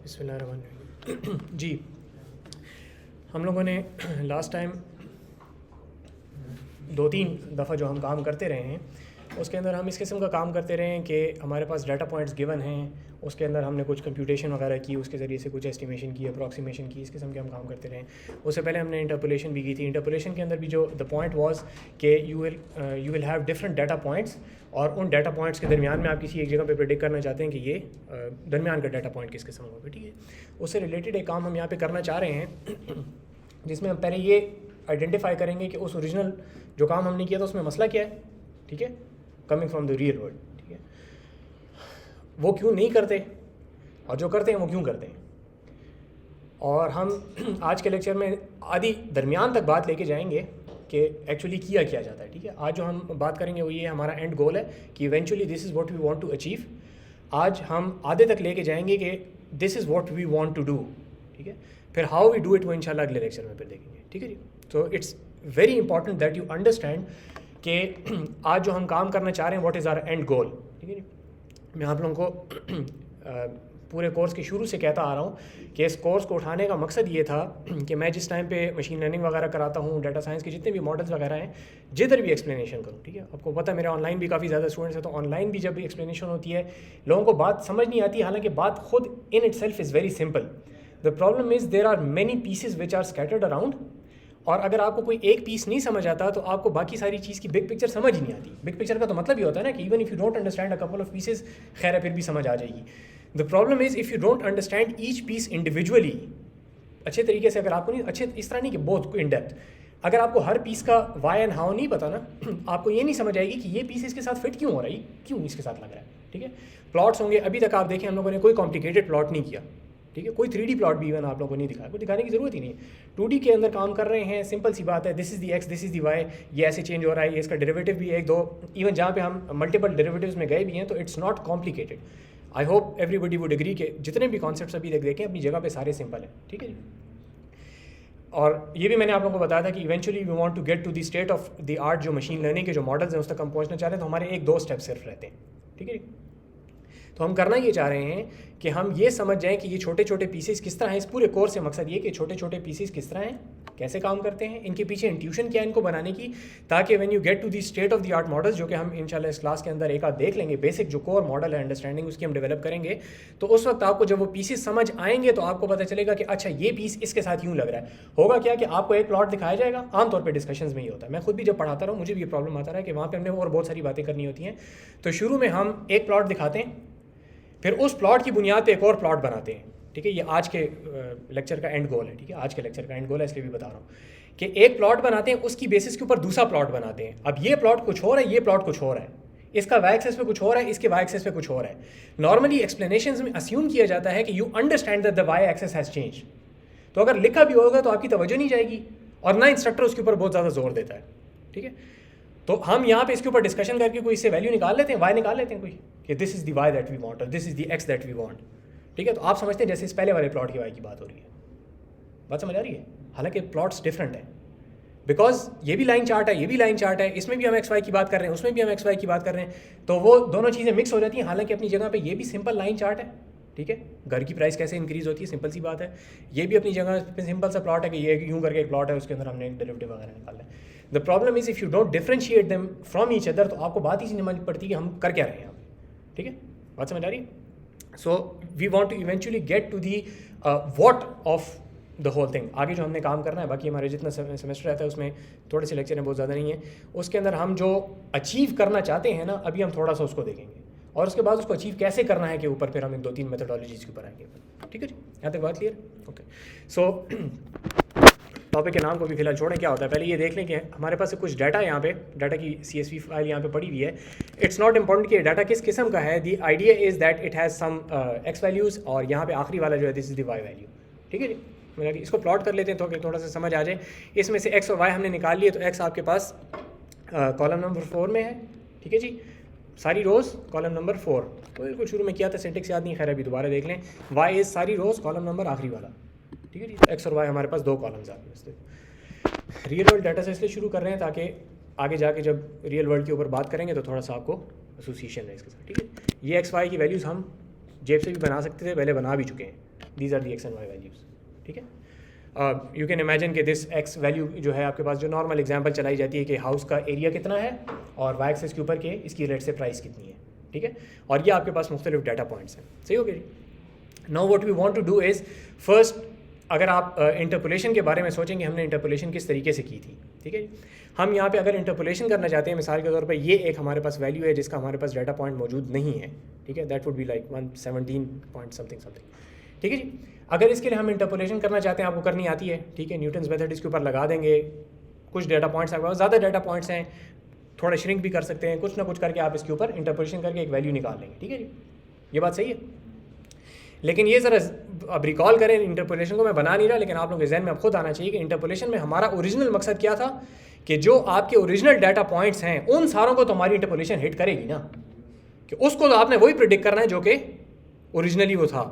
बिस्मिल्लाहिर्रहमानिर्रहीम। जी, हम लोगों ने लास्ट टाइम 2-3 दफ़ा जो हम काम करते रहे हैं उसके अंदर हम इस किस्म का काम करते रहे हैं कि हमारे पास डाटा पॉइंट्स गिवन हैं, उसके अंदर हमने कुछ कंप्यूटेशन वगैरह की, उसके ज़रिए से कुछ एस्टिमेशन की, अप्रॉक्सीमेशन की, इस किस्म के हम काम करते रहे। उससे पहले हमने इंटरपोलेशन भी की थी। इंटरपोलेशन के अंदर भी जो द पॉइंट वाज कि you will have different data points, और उन डाटा पॉइंट्स के दरमियान में आप किसी एक जगह पे प्रेडिक्ट करना चाहते हैं कि ये दरमियान का डाटा पॉइंट किस किस्म होगा। ठीक है, उससे रिलेटेड एक काम हम यहाँ पे करना चाह रहे हैं जिसमें हम पहले ये आइडेंटिफाई करेंगे कि उस ओरिजिनल जो काम हमने किया था उसमें मसला क्या है। ठीक है, coming from the real world. ठीक है, वो क्यों नहीं करते और जो करते हैं वो क्यों करते हैं। और हम आज के लेक्चर में आधी दरमियान तक बात लेके जाएंगे कि एक्चुअली किया जाता है। ठीक है, आज जो हम बात करेंगे वो ये हमारा एंड गोल है कि eventually this is what we want to achieve. आज हम आधे तक लेके जाएंगे कि this is what we want to do. ठीक है, फिर हाउ वी डू इट वो इंशाल्लाह अगले लेक्चर में फिर देखेंगे। ठीक है जी, तो it's very important that you understand कि आज जो हम काम करना चाह रहे हैं व्हाट इज़ आवर एंड गोल। ठीक है जी, मैं आप लोगों को पूरे कोर्स के शुरू से कहता आ रहा हूँ कि इस कोर्स को उठाने का मकसद ये था कि मैं जिस टाइम पे मशीन लर्निंग वगैरह कराता हूँ, डाटा साइंस के जितने भी मॉडल्स वगैरह हैं, जिधर भी एक्सप्लेनेशन करूँ। ठीक है, आपको पता है मेरे ऑनलाइन भी काफ़ी ज़्यादा स्टूडेंट्स हैं, तो ऑनलाइन भी जब भी एक्सप्लेनेशन होती है लोगों को बात समझ नहीं आती, हालांकि बात खुद in itself is very simple. The problem is there are many pieces which are scattered around, और अगर आपको कोई एक पीस नहीं समझ आता तो आपको बाकी सारी चीज़ की बिग पिक्चर समझ ही नहीं आती। बिग पिक्चर का तो मतलब ही होता है ना कि even if you don't understand a couple of pieces, खैर है फिर भी समझ आ जाएगी। The problem is if you don't understand each piece individually अच्छे तरीके से, अगर आपको नहीं अच्छे इस तरह नहीं कि बहुत इन डेप्थ, अगर आपको हर पीस का वाई एंड हाउ नहीं पता ना, आपको ये नहीं समझ आएगी कि ये पीस इसके साथ फिट क्यों हो रहा है, क्यों इसके साथ लग रहा है। ठीक है, प्लॉट्स होंगे, अभी तक आप देखें हम लोगों ने कोई कॉम्प्लिकेटेड प्लॉट नहीं किया। ठीक है, कोई 3D प्लॉट भी इवन आप लोगों को नहीं दिखाया, कोई दिखाने की ज़रूरत ही नहीं है। 2D के अंदर काम कर रहे हैं, सिंपल सी बात है, this is the X, this is the Y, ये ऐसे चेंज हो रहा है, ये इसका डेरिवेटिव भी एक दो, इवन जहाँ पे हम मल्टीपल डेरिवेटिव्स में गए भी हैं, तो it's not complicated. I hope everybody would agree के जितने भी कॉन्सेप्ट्स अभी तक देखें अपनी जगह पे सारे सिंपल हैं। ठीक है जी, और ये भी मैंने आप लोगों को बताया था कि eventually we want to get to the state of the art, जो मशीन लर्निंग के जो मॉडल्स हैं उस तक हम पहुँचना चाह रहे हैं, तो हमारे 1-2 स्टेप सिर्फ रहते हैं। ठीक है जी, तो हम करना ये चाह रहे हैं कि हम ये समझ जाएं कि ये छोटे छोटे पीसेस किस तरह हैं। इस पूरे कोर्स से मकसद ये कि छोटे छोटे पीसेस किस तरह हैं, कैसे काम करते हैं, इनके पीछे इंट्यूशन क्या है इनको बनाने की, ताकि when you get to the state of the art models, जो कि हम इंशाल्लाह इस क्लास के अंदर एक आध देख लेंगे, बेसिक जो कोर मॉडल है अंडरस्टैंडिंग उसकी हम डेवलप करेंगे, तो उस वक्त आपको जब वो पीसेस समझ आएंगे तो आपको पता चलेगा कि अच्छा ये पीस इसके साथ यूँ लग रहा है। होगा क्या कि आपको एक प्लॉट दिखाया जाएगा, आमतौर पर डिस्कशंस में ही होता है, मैं खुद भी जब पढ़ाता रहा हूँ मुझे भी ये प्रॉब्लम आता रहा है कि वहाँ पर हमने और बहुत सारी बातें करनी होती हैं। तो शुरू में हम एक प्लॉट दिखाते हैं, फिर उस प्लॉट की बुनियाद पे एक और प्लॉट बनाते हैं। ठीक है, ये आज के लेक्चर का एंड गोल है। ठीक है, आज के लेक्चर का एंड गोल है, इसलिए भी बता रहा हूँ कि एक प्लॉट बनाते हैं, उसकी बेसिस के ऊपर दूसरा प्लॉट बनाते हैं। अब ये प्लॉट कुछ हो रहा है, ये प्लॉट कुछ हो रहा है, इसका वाई एक्सेस पे कुछ हो रहा है, इसके वाई एक्सेस पे कुछ हो रहा है। नॉर्मली एक्सप्लेनेशंस में अस्यूम किया जाता है कि you understand that the Y axis has change, तो अगर लिखा भी होगा तो आपकी तवज्जो नहीं जाएगी, और ना इंस्ट्रक्टर उसके ऊपर बहुत ज़्यादा जोर देता है। ठीक है, तो हम यहाँ पे इसके ऊपर डिस्कशन करके कोई इससे वैल्यू निकाल लेते हैं, वाई निकाल लेते हैं कोई कि this is the Y that we want और this is the X that we want. ठीक है, तो आप समझते हैं जैसे इस पहले वाले प्लॉट की वाई की बात हो रही है, बात समझ आ रही है। हालांकि प्लॉट्स डिफरेंट है, बिकॉज ये भी लाइन चार्ट है, ये भी लाइन चार्ट है, इसमें भी हम एक्स वाई की बात कर रहे हैं, उसमें भी हम एक्स वाई की बात कर रहे हैं, तो वो दोनों चीज़ें मिक्स हो जाती हैं। हालांकि अपनी जगह पे ये भी सिंपल लाइन चार्ट है। ठीक है, घर की प्राइस कैसे इंक्रीज होती है, सिंपल सी बात है। ये भी अपनी जगह पे सिंपल सा प्लॉट है कि ये यूँ करके एक प्लॉट है, उसके अंदर हमने एक डेरिवेटिव वगैरह निकाला है। The problem is if you don't differentiate them from each other, तो आपको बात ही समझ पड़ती कि हम कर क्या रहे हैं यहाँ पे। ठीक है, बात समझ आ रही है। So we want to eventually get to the what of the whole thing. आगे जो हमने काम करना है, बाकी हमारे जितना सेमेस्टर रहता है उसमें थोड़े से लेक्चर हैं, बहुत ज़्यादा नहीं है, उसके अंदर हम जो अचीव करना चाहते हैं ना, अभी हम थोड़ा सा उसको देखेंगे, और उसके बाद उसको अचीव कैसे करना है के ऊपर फिर हम 2-3 मेथडोलॉजीज़ के ऊपर आएंगे। ठीक है जी, यहाँ तक बात क्लियर। ओके, सो टॉपिक के नाम को भी फिलहाल छोड़ें, क्या होता है पहले ये देख लें कि हमारे पास कुछ डाटा है, यहाँ पे डाटा की CSV फाइल यहाँ पे पड़ी हुई है। इट्स नॉट इंपॉर्टेंट कि डाटा किस किस्म का है, the idea is that it has some X values, और यहाँ पे आखिरी वाला जो है this is the Y value. ठीक है जी, मेरा कि इसको प्लॉट कर लेते हैं तो थोड़ा सा समझ आ जाए। इसमें से एक्स और वाई हमने निकाल लिए, तो एक्स आपके पास कॉलम नंबर 4 में है। ठीक है जी, सारी रोज़ कॉलम नंबर 4, तो बिल्कुल शुरू में किया था, सिंटेक्स याद नहीं, खैर अभी दोबारा देख लें। वाई इज़ सारी रोज़ कॉलम नंबर आखिरी वाला। ठीक है जी, एक्स और वाई हमारे पास 2 कॉलम्स आते हैं। रियल वर्ल्ड डाटा से इसलिए शुरू कर रहे हैं ताकि आगे जाके जब रियल वर्ल्ड के ऊपर बात करेंगे तो थोड़ा सा आपको एसोसिएशन है इसके साथ। ठीक है, ये एक्स वाई की वैल्यूज़ हम जेब से भी बना सकते थे, पहले बना भी चुके हैं, these are the X and Y values, ठीक है। यू कैन इमेजिन कि दिस एक्स वैल्यू जो है आपके पास जो नॉर्मल एग्जांपल चलाई जाती है कि हाउस का एरिया कितना है और वाई एक्सिस के ऊपर के इसकी रेट से प्राइस कितनी है, ठीक है। और ये आपके पास मुख्तलिफ डाटा पॉइंट्स हैं, सही हो गया जी। Now what we want to do is first, अगर आप इंटरपोलेशन के बारे में सोचेंगे हमने इंटरपोलेशन किस तरीके से की थी, ठीक है। हम यहाँ पे अगर इंटरपोलेशन करना चाहते हैं, मिसाल के तौर पे ये एक हमारे पास वैल्यू है जिसका हमारे पास डाटा पॉइंट मौजूद नहीं है, ठीक है, that would be like 117 point something, ठीक है जी। अगर इसके लिए हम इंटरपोलेशन करना चाहते हैं, आपको करनी आती है, ठीक है, न्यूटन्स मेथड इसके ऊपर लगा देंगे, कुछ डाटा पॉइंट्स आपके पास ज़्यादा डाटा पॉइंट्स हैं, थोड़ा श्रिंक भी कर सकते हैं, कुछ ना कुछ करके आप इसके ऊपर इंटरपोलेशन करके एक वैल्यू निकाल लेंगे, ठीक है जी। ये बात सही है। लेकिन ये ज़रा अब रिकॉल करें, इंटरपोलेशन को मैं बना नहीं रहा, लेकिन आप लोगों के जहन में अब खुद आना चाहिए कि इंटरपोलेशन में हमारा ओरिजिनल मकसद क्या था कि जो आपके ओरिजिनल डाटा पॉइंट्स हैं उन सारों को तो हमारी इंटरपोलेशन हिट करेगी ना, कि उसको तो आपने वही प्रिडिक्ट करना है जो कि ओरिजिनली वो था,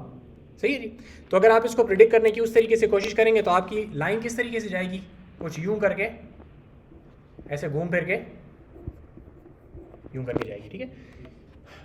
सही है जी। तो अगर आप इसको प्रिडिक्ट करने की उस तरीके से कोशिश करेंगे तो आपकी लाइन किस तरीके से जाएगी, कुछ यूं करके, ऐसे घूम फिर के यूं करके जाएगी, ठीक है।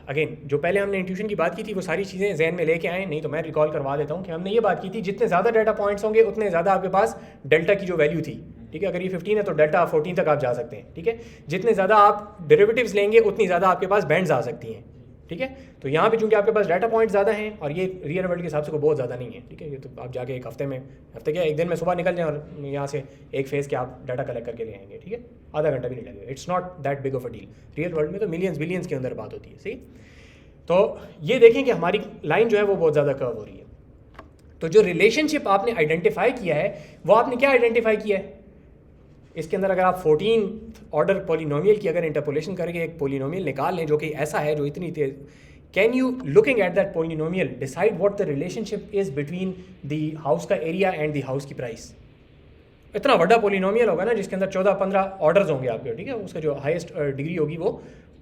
अगेन जो पहले हमने इंट्यूशन की बात की थी वो सारी चीज़ें जहन में लेके आए, नहीं तो मैं रिकॉल करवा देता हूँ कि हमने ये बात की थी जितने ज़्यादा डाटा पॉइंट्स होंगे उतने ज़्यादा आपके पास डेल्टा की जो वैल्यू थी, ठीक है। अगर ये 15 है तो डेल्टा 14 तक आप जा सकते हैं, ठीक है। जितने ज़्यादा आप डेरिवेटिव्स लेंगे उतनी ज़्यादा आपके पास बैंड्स आ सकती हैं, ठीक है। तो यहाँ पे चूंकि आपके पास डाटा पॉइंट ज़्यादा हैं और ये रियल वर्ल्ड के हिसाब से को बहुत ज़्यादा नहीं है, ठीक है। ये तो आप जाके एक हफ्ते क्या एक दिन में सुबह निकल जाएं और यहाँ से एक फेज़ के आप डाटा कलेक्ट करके ले आएंगे, ठीक है, आधा घंटा भी नहीं लगेगा। It's not that big of a deal. Real world में तो मिलियंस बिलियंस के अंदर बात होती है, सही। तो ये देखें कि हमारी लाइन जो है वो बहुत ज़्यादा कर्व हो रही है। तो जो रिलेशनशिप आपने आइडेंटिफाई किया है वो आपने क्या आइडेंटिफाई किया है, इसके अंदर अगर आप 14th ऑर्डर पॉलिनोमियल की अगर इंटरपोलेशन करके एक पॉलिनोमियल निकाल लें जो कि ऐसा है जो इतनी तेज, can you looking at that polynomial decide what the relationship is between the house का एरिया एंड द हाउस की प्राइस। इतना बड़ा पॉलिनोमियल होगा ना जिसके अंदर 14-15 ऑर्डर्स होंगे आपके, ठीक है, उसका जो हाईएस्ट डिग्री होगी वो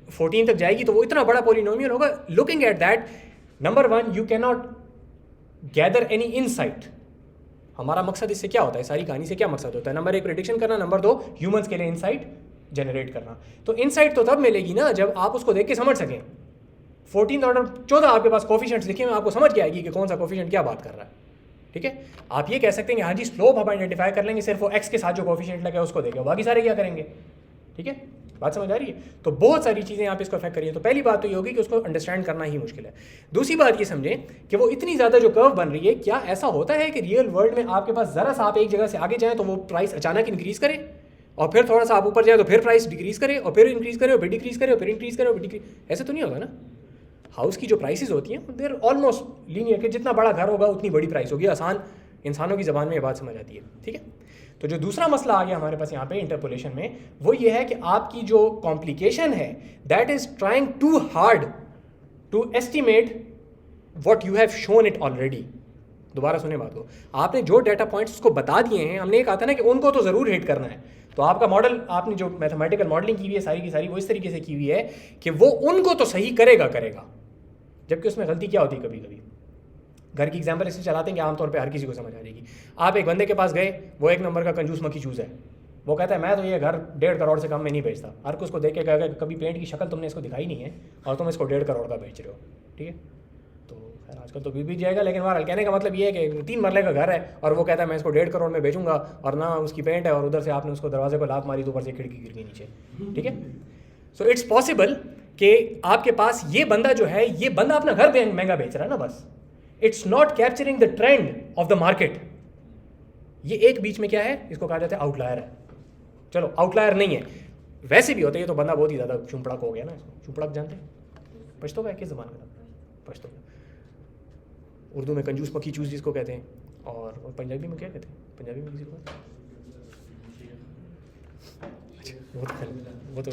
14 तक जाएगी, तो वो इतना बड़ा पॉलिनोमियल होगा। Looking at that, number 1 you can not gather any insight. हमारा मकसद इससे क्या होता है, सारी कहानी से क्या मकसद होता है, नंबर 1 प्रेडिक्शन करना, नंबर 2 ह्यूमंस के लिए इनसाइट जनरेट करना। तो इनसाइट तो तब मिलेगी ना जब आप उसको देख के समझ सकें। 14 ऑर्डर 14 आपके पास कोफिशिएंट्स लिखे हुए, आपको समझ के आएगी कि कौन सा कोफिशिएंट क्या बात कर रहा है, ठीक है। आप ये कह सकते हैं कि हाँ जी स्लोप हम आइडेंटिफाई कर लेंगे, सिर्फ वो एक्स के साथ जो कोफिशिएंट लगा है उसको देखें, बाकी सारे क्या करेंगे, ठीक है। बात समझ आ रही है। तो बहुत सारी चीज़ें आप इसको अफेक्ट करिए। तो पहली बात तो ये होगी कि उसको अंडरस्टैंड करना ही मुश्किल है। दूसरी बात ये समझें कि वो इतनी ज़्यादा जो कर्व बन रही है, क्या ऐसा होता है कि रियल वर्ल्ड में आपके पास ज़रा सा आप एक जगह से आगे जाएँ तो वो प्राइस अचानक इंक्रीज़ करे और फिर थोड़ा सा आप ऊपर जाए तो फिर प्राइस डिक्रीज़ करे और फिर इंक्रीज़ करे और फिर डिक्रीज़ करे और फिर इंक्रीज़ करे और फिर डिक्रीज़, ऐसे तो नहीं होगा ना। हाउस की जो प्राइसेस होती हैं देर ऑलमोस्ट लीनियर, कि जितना बड़ा घर होगा उतनी बड़ी प्राइस होगी। आसान इंसानों की ज़बान में ये बात समझ आती है, ठीक है। तो जो दूसरा मसला आ गया हमारे पास यहाँ पे इंटरपोलेशन में, वो ये है कि आपकी जो कॉम्प्लिकेशन है that is trying to hard to estimate what you have shown it already. दोबारा सुने बात को, आपने जो डाटा पॉइंट्स उसको बता दिए हैं, हमने एक आता ना कि उनको तो ज़रूर हिट करना है। तो आपका मॉडल, आपने जो मैथमेटिकल मॉडलिंग की हुई है सारी की सारी वो इस तरीके से की हुई है कि वो उनको तो सही करेगा, जबकि उसमें गलती क्या होती है कभी कभी। घर की एग्जांपल इससे चलाते हैं कि आमतौर पे हर किसी को समझ आ जाएगी। आप एक बंदे के पास गए, वो एक नंबर का कंजूस मक्खी चूज़ है, वो कहता है मैं तो ये घर 1.5 करोड़ से कम में नहीं बेचता। हर कोई उसको देख के कहेगा कभी पेंट की शक्ल तुमने इसको दिखाई नहीं है और तुम इसको 1.5 करोड़ का बेच रहे हो, ठीक है। तो खैर आजकल तो भी जाएगा, लेकिन बहरहाल कहने का मतलब ये है कि 3 मरले का घर है और वो कहता है मैं इसको 1.5 करोड़ में बेचूंगा और ना उसकी पेंट है और उधर से आपने उसको दरवाजे पर लात मारी तो ऊपर से खिड़की गिर गई नीचे, ठीक है। सो इट्स पॉसिबल कि आपके पास ये बंदा जो है, ये बंदा अपना घर महंगा बेच रहा है ना, बस it's not capturing the trend of the market. ये एक बीच में क्या है, इसको कहा जाता है आउटलायर है। चलो आउटलायर नहीं है, वैसे भी होता है, ये तो बंदा बहुत ही ज़्यादा चुंपड़क हो गया ना। इसको चुंपड़क जानते हैं, पश्तो का किस ज़बान का, पश्तो का। उर्दू में कंजूस मक्खी चूस जिसको कहते हैं, और पंजाबी में क्या कहते हैं, पंजाबी में किसी को वो तो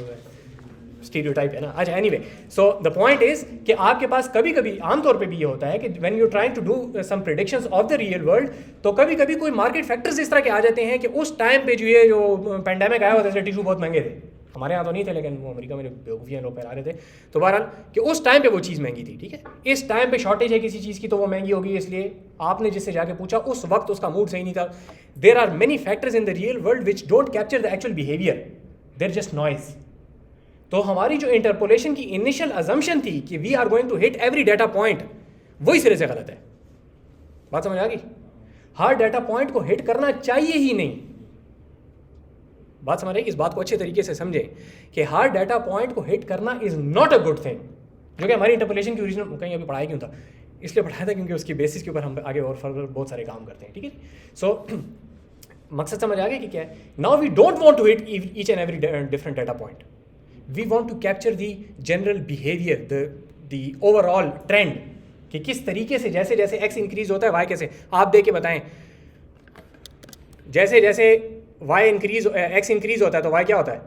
स्टीरियोटाइप है ना। अच्छा anyway, so the point is कि आपके पास कभी कभी आमतौर पे भी ये होता है कि when you trying to do some predictions of the real world, तो कभी कभी कोई मार्केट फैक्टर्स इस तरह के आ जाते हैं कि उस टाइम पे जो पैंडेमिक आया होता है, टिशू बहुत महंगे थे, हमारे यहाँ तो नहीं थे लेकिन वो अमेरिका में जो बेवकूफ़ियाँ लोग फैला रहे थे, तो बहरहाल कि उस टाइम पे वो चीज़ महंगी थी, ठीक है। इस टाइम पे शॉर्टेज है किसी चीज़ की तो वो महंगी होगी, इसलिए आपने जिससे जाके पूछा उस वक्त उसका मूड सही नहीं था। There are many factors in the real world which don't capture the actual behaviour, they're just noise. तो हमारी जो इंटरपोलेशन की इनिशियल अजम्पशन थी कि we are going to hit every data point, वही सिरे से गलत है। बात समझ आ गई? हर डाटा पॉइंट को हिट करना चाहिए ही नहीं। बात समझ रही है? इस बात को अच्छे तरीके से समझें कि हर डाटा पॉइंट को हिट करना is not a good thing, जो कि हमारी इंटरपोलेशन की ओरिजिनल कहीं अभी पढ़ाया क्यों था, इसलिए पढ़ाया था क्योंकि उसकी बेसिस के ऊपर हम आगे और फर्दर बहुत सारे काम करते हैं, ठीक है। सो मकसद समझ आ गया कि क्या है। Now we don't want to hit each and every different data point, we want to capture the general behaviour, the overall trend, कि किस तरीके से जैसे जैसे एक्स इंक्रीज होता है वाई कैसे। आप देख के बताएं, जैसे जैसे वाई इंक्रीज एक्स इंक्रीज होता है तो वाई क्या होता है,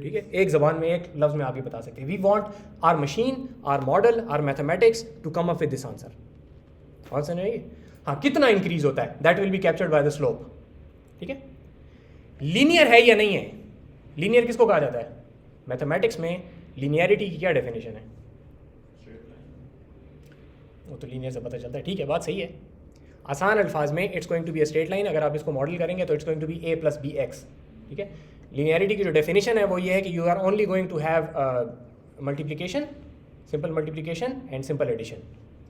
ठीक है। एक जबान में एक लफ्ज में आप ये बता सकते हैं, we want our machine, our model, our mathematics to come up with this answer. और सुनिए, हाँ कितना इंक्रीज होता है, that will be captured by the slope, ठीक है। लीनियर है या नहीं है, लीनियर किसको कहा जाता है मैथमेटिक्स में, लीनियरिटी की क्या डेफिनेशन है, वो तो लीनियर से पता चलता है, ठीक है, बात सही है। आसान अल्फाज में it's going to be a straight line, अगर आप इसको मॉडल करेंगे तो it's going to be a plus B X, ठीक है। लीनियरिटी की जो डेफिनेशन है वो ये है कि you are only going to have multiplication, simple multiplication and simple addition,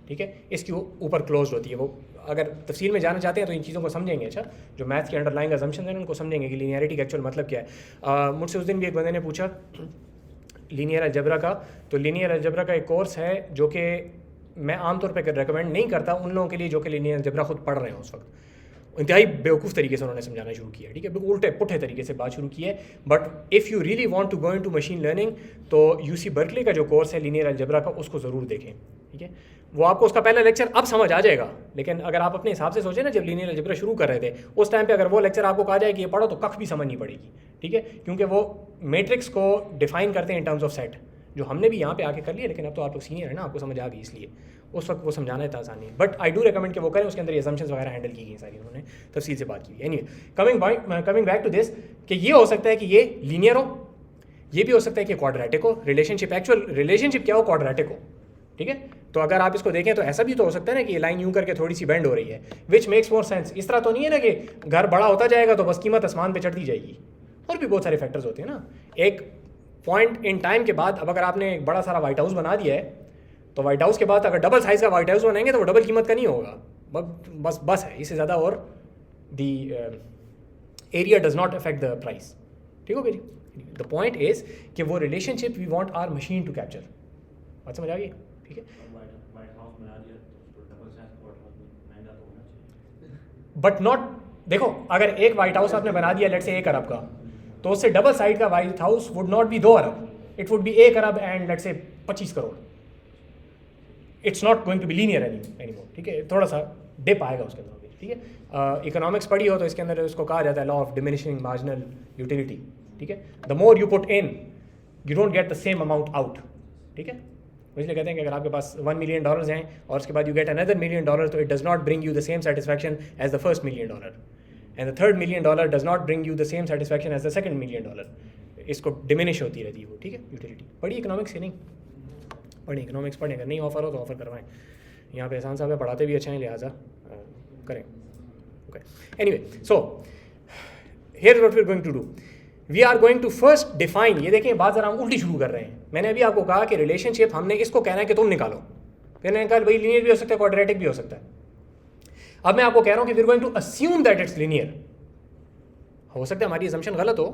ठीक है। इसकी ऊपर क्लोज होती है वो। अगर तफसील में जाना चाहते हैं तो इन चीज़ों को समझेंगे, अच्छा जो मैथ्स के अंडरलाइंग अजम्पशन हैं उनको समझेंगे कि लीनियरिटी का एक्चुअल मतलब क्या है। मुझसे उस दिन भी एक बंदे ने पूछा लीनियर अलजबरा का, तो लीनियर अलजबरा का एक कोर्स है जो कि मैं आमतौर पर रिकमेंड नहीं करता उन लोगों के लिए जो कि लीनियर अलजबरा खुद पढ़ रहे हैं उस वक्त। इंतहाई बेवकूफ़ तरीके से उन्होंने समझाना शुरू किया, ठीक है, बिल्कुल उल्टे पुट्ठे तरीके से बात शुरू की है। But if you really want to go into machine learning तो यूसी बर्कले का जो कोर्स है लीनियर अलजबरा का, उसको ज़रूर देखें, ठीक है। वो आपको उसका पहला लेक्चर अब समझ आ जाएगा, लेकिन अगर आप अपने हिसाब से सोचें ना, जब लीनियर अलजबरा शुरू कर रहे थे उस टाइम पे अगर वो लेक्चर आपको कहा जाए कि ये पढ़ो तो कख भी समझ नहीं पड़ेगी, ठीक है, क्योंकि वो मैट्रिक्स को डिफाइन करते हैं इन टर्म्स ऑफ सेट, जो हमने भी यहाँ पे आके कर लिया, लेकिन अब तो आप लोग सीनियर है ना, आपको समझ आ गई, इसलिए उस वक्त वो समझाना इतना आसान नहीं है। बट आई डू रिकमेंड कि वो करें, उसके अंदर ये असम्पशंस वगैरह हैंडल की गई सारी, उन्होंने तफसील से बात की। Anyway coming back to this, कि ये हो सकता है कि ये लीनियर हो, ये भी हो सकता है कि क्वाड्रेटिक हो, रिलेशनशिप एक्चुअल रिलेशनशिप क्या हो, क्वाड्रेटिक हो, ठीक है। तो अगर आप इसको देखें तो ऐसा भी तो हो सकता है ना कि ये लाइन यूं करके थोड़ी सी बेंड हो रही है, विच मेक्स मोर सेंस। इस तरह तो नहीं है ना कि घर बड़ा होता जाएगा तो बस कीमत आसमान पे चढ़ती जाएगी, और भी बहुत सारे फैक्टर्स होते हैं ना। एक पॉइंट इन टाइम के बाद, अब अगर आपने एक बड़ा सारा वाइट हाउस बना दिया है तो वाइट हाउस के बाद अगर डबल साइज़ का वाइट हाउस बनाएंगे तो वो डबल कीमत का नहीं होगा, बस है, इससे ज़्यादा, और the area does not affect the price, ठीक हो गया जी। द पॉइंट इज़ कि वो relationship we want our machine to capture, बात समझ आ गई, ठीक है। बट नॉट, देखो अगर एक वाइट हाउस आपने बना दिया लेट से 1 अरब का, तो उससे डबल साइड का White House would not be 2 अरब, इट वुड बी 1 अरब and let's say 25 crore. It's not going to be linear anymore, ठीक है, थोड़ा सा डिप आएगा उसके अंदर, ठीक है। इकोनॉमिक्स पढ़ी हो तो इसके अंदर उसको कहा जाता है law of diminishing marginal utility, ठीक है। The more you put in you don't get the same amount out, ठीक है। इसलिए कहते हैं कि अगर आपके पास $1 मिलियन हैं और उसके बाद यू गेट अनदर $1 मिलियन, तो it does not bring you the same satisfaction as the first $1 million, and the third $1 million does not bring you the same satisfaction as the second $1 million. इसको diminish होती रहती है वो, ठीक है, utility. पढ़ी economics से नहीं पढ़ी, इकोनॉमिक्स पढ़ें, अगर नहीं ऑफर हो तो ऑफर करवाएं, यहाँ पे एहसान साहब है, पढ़ाते भी अच्छे हैं, लिहाजा करें, okay. Anyway, so here what we are going to do, we are going to first define, ये देखें बात ज़रा हम उल्टी शुरू कर रहे हैं। मैंने अभी आपको कहा कि रिलेशनशिप हमने इसको कहना है कि तुम निकालो, फिर मैंने कहा भाई लीनियर भी हो सकता है, क्वाड्रेटिक भी हो सकता है। अब मैं आपको कह रहा हूँ कि we are going to assume that it's linear, हो सकता है हमारी असम्पशन गलत हो,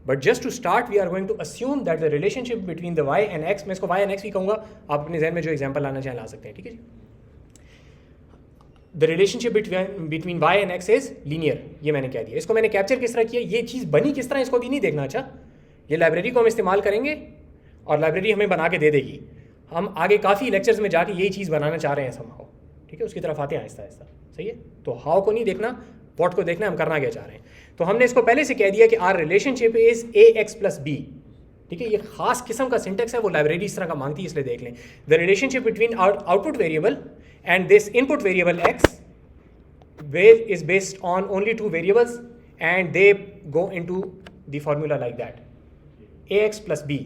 but just to start we are going to assume that the relationship between the Y and X, मैं इसको वाई एंड एक्स भी कहूँगा, आप अपने जहन में जो एग्जाम्पल लाना चाहें ला सकते हैं, ठीक है जी। The relationship between Y and X is linear, ये मैंने कह दिया। इसको मैंने कैप्चर किस तरह किया, ये चीज़ बनी किस तरह, इसको भी नहीं देखना। अच्छा, ये लाइब्रेरी को हम इस्तेमाल करेंगे और लाइब्रेरी हमें बना के दे देगी, हम आगे काफ़ी लेक्चर्स में जाके यही चीज़ बनाना चाह रहे हैं समहाउ, ठीक है, उसकी तरफ आते हैं आहिस्ता आहिस्ता, सही है। तो हाउ को नहीं देखना, व्हाट को देखना, हम करना क्या चाह रहे हैं। तो हमने इसको पहले से कह दिया कि our relationship is ax plus b, ठीक है, ये खास किस्म का सिंटेक्स है, वो लाइब्रेरी इस तरह का मांगती है, इसलिए देख लें। The relationship between output variable and this input variable x where is based on only 2 variables and they go into the formula like that, ax plus b,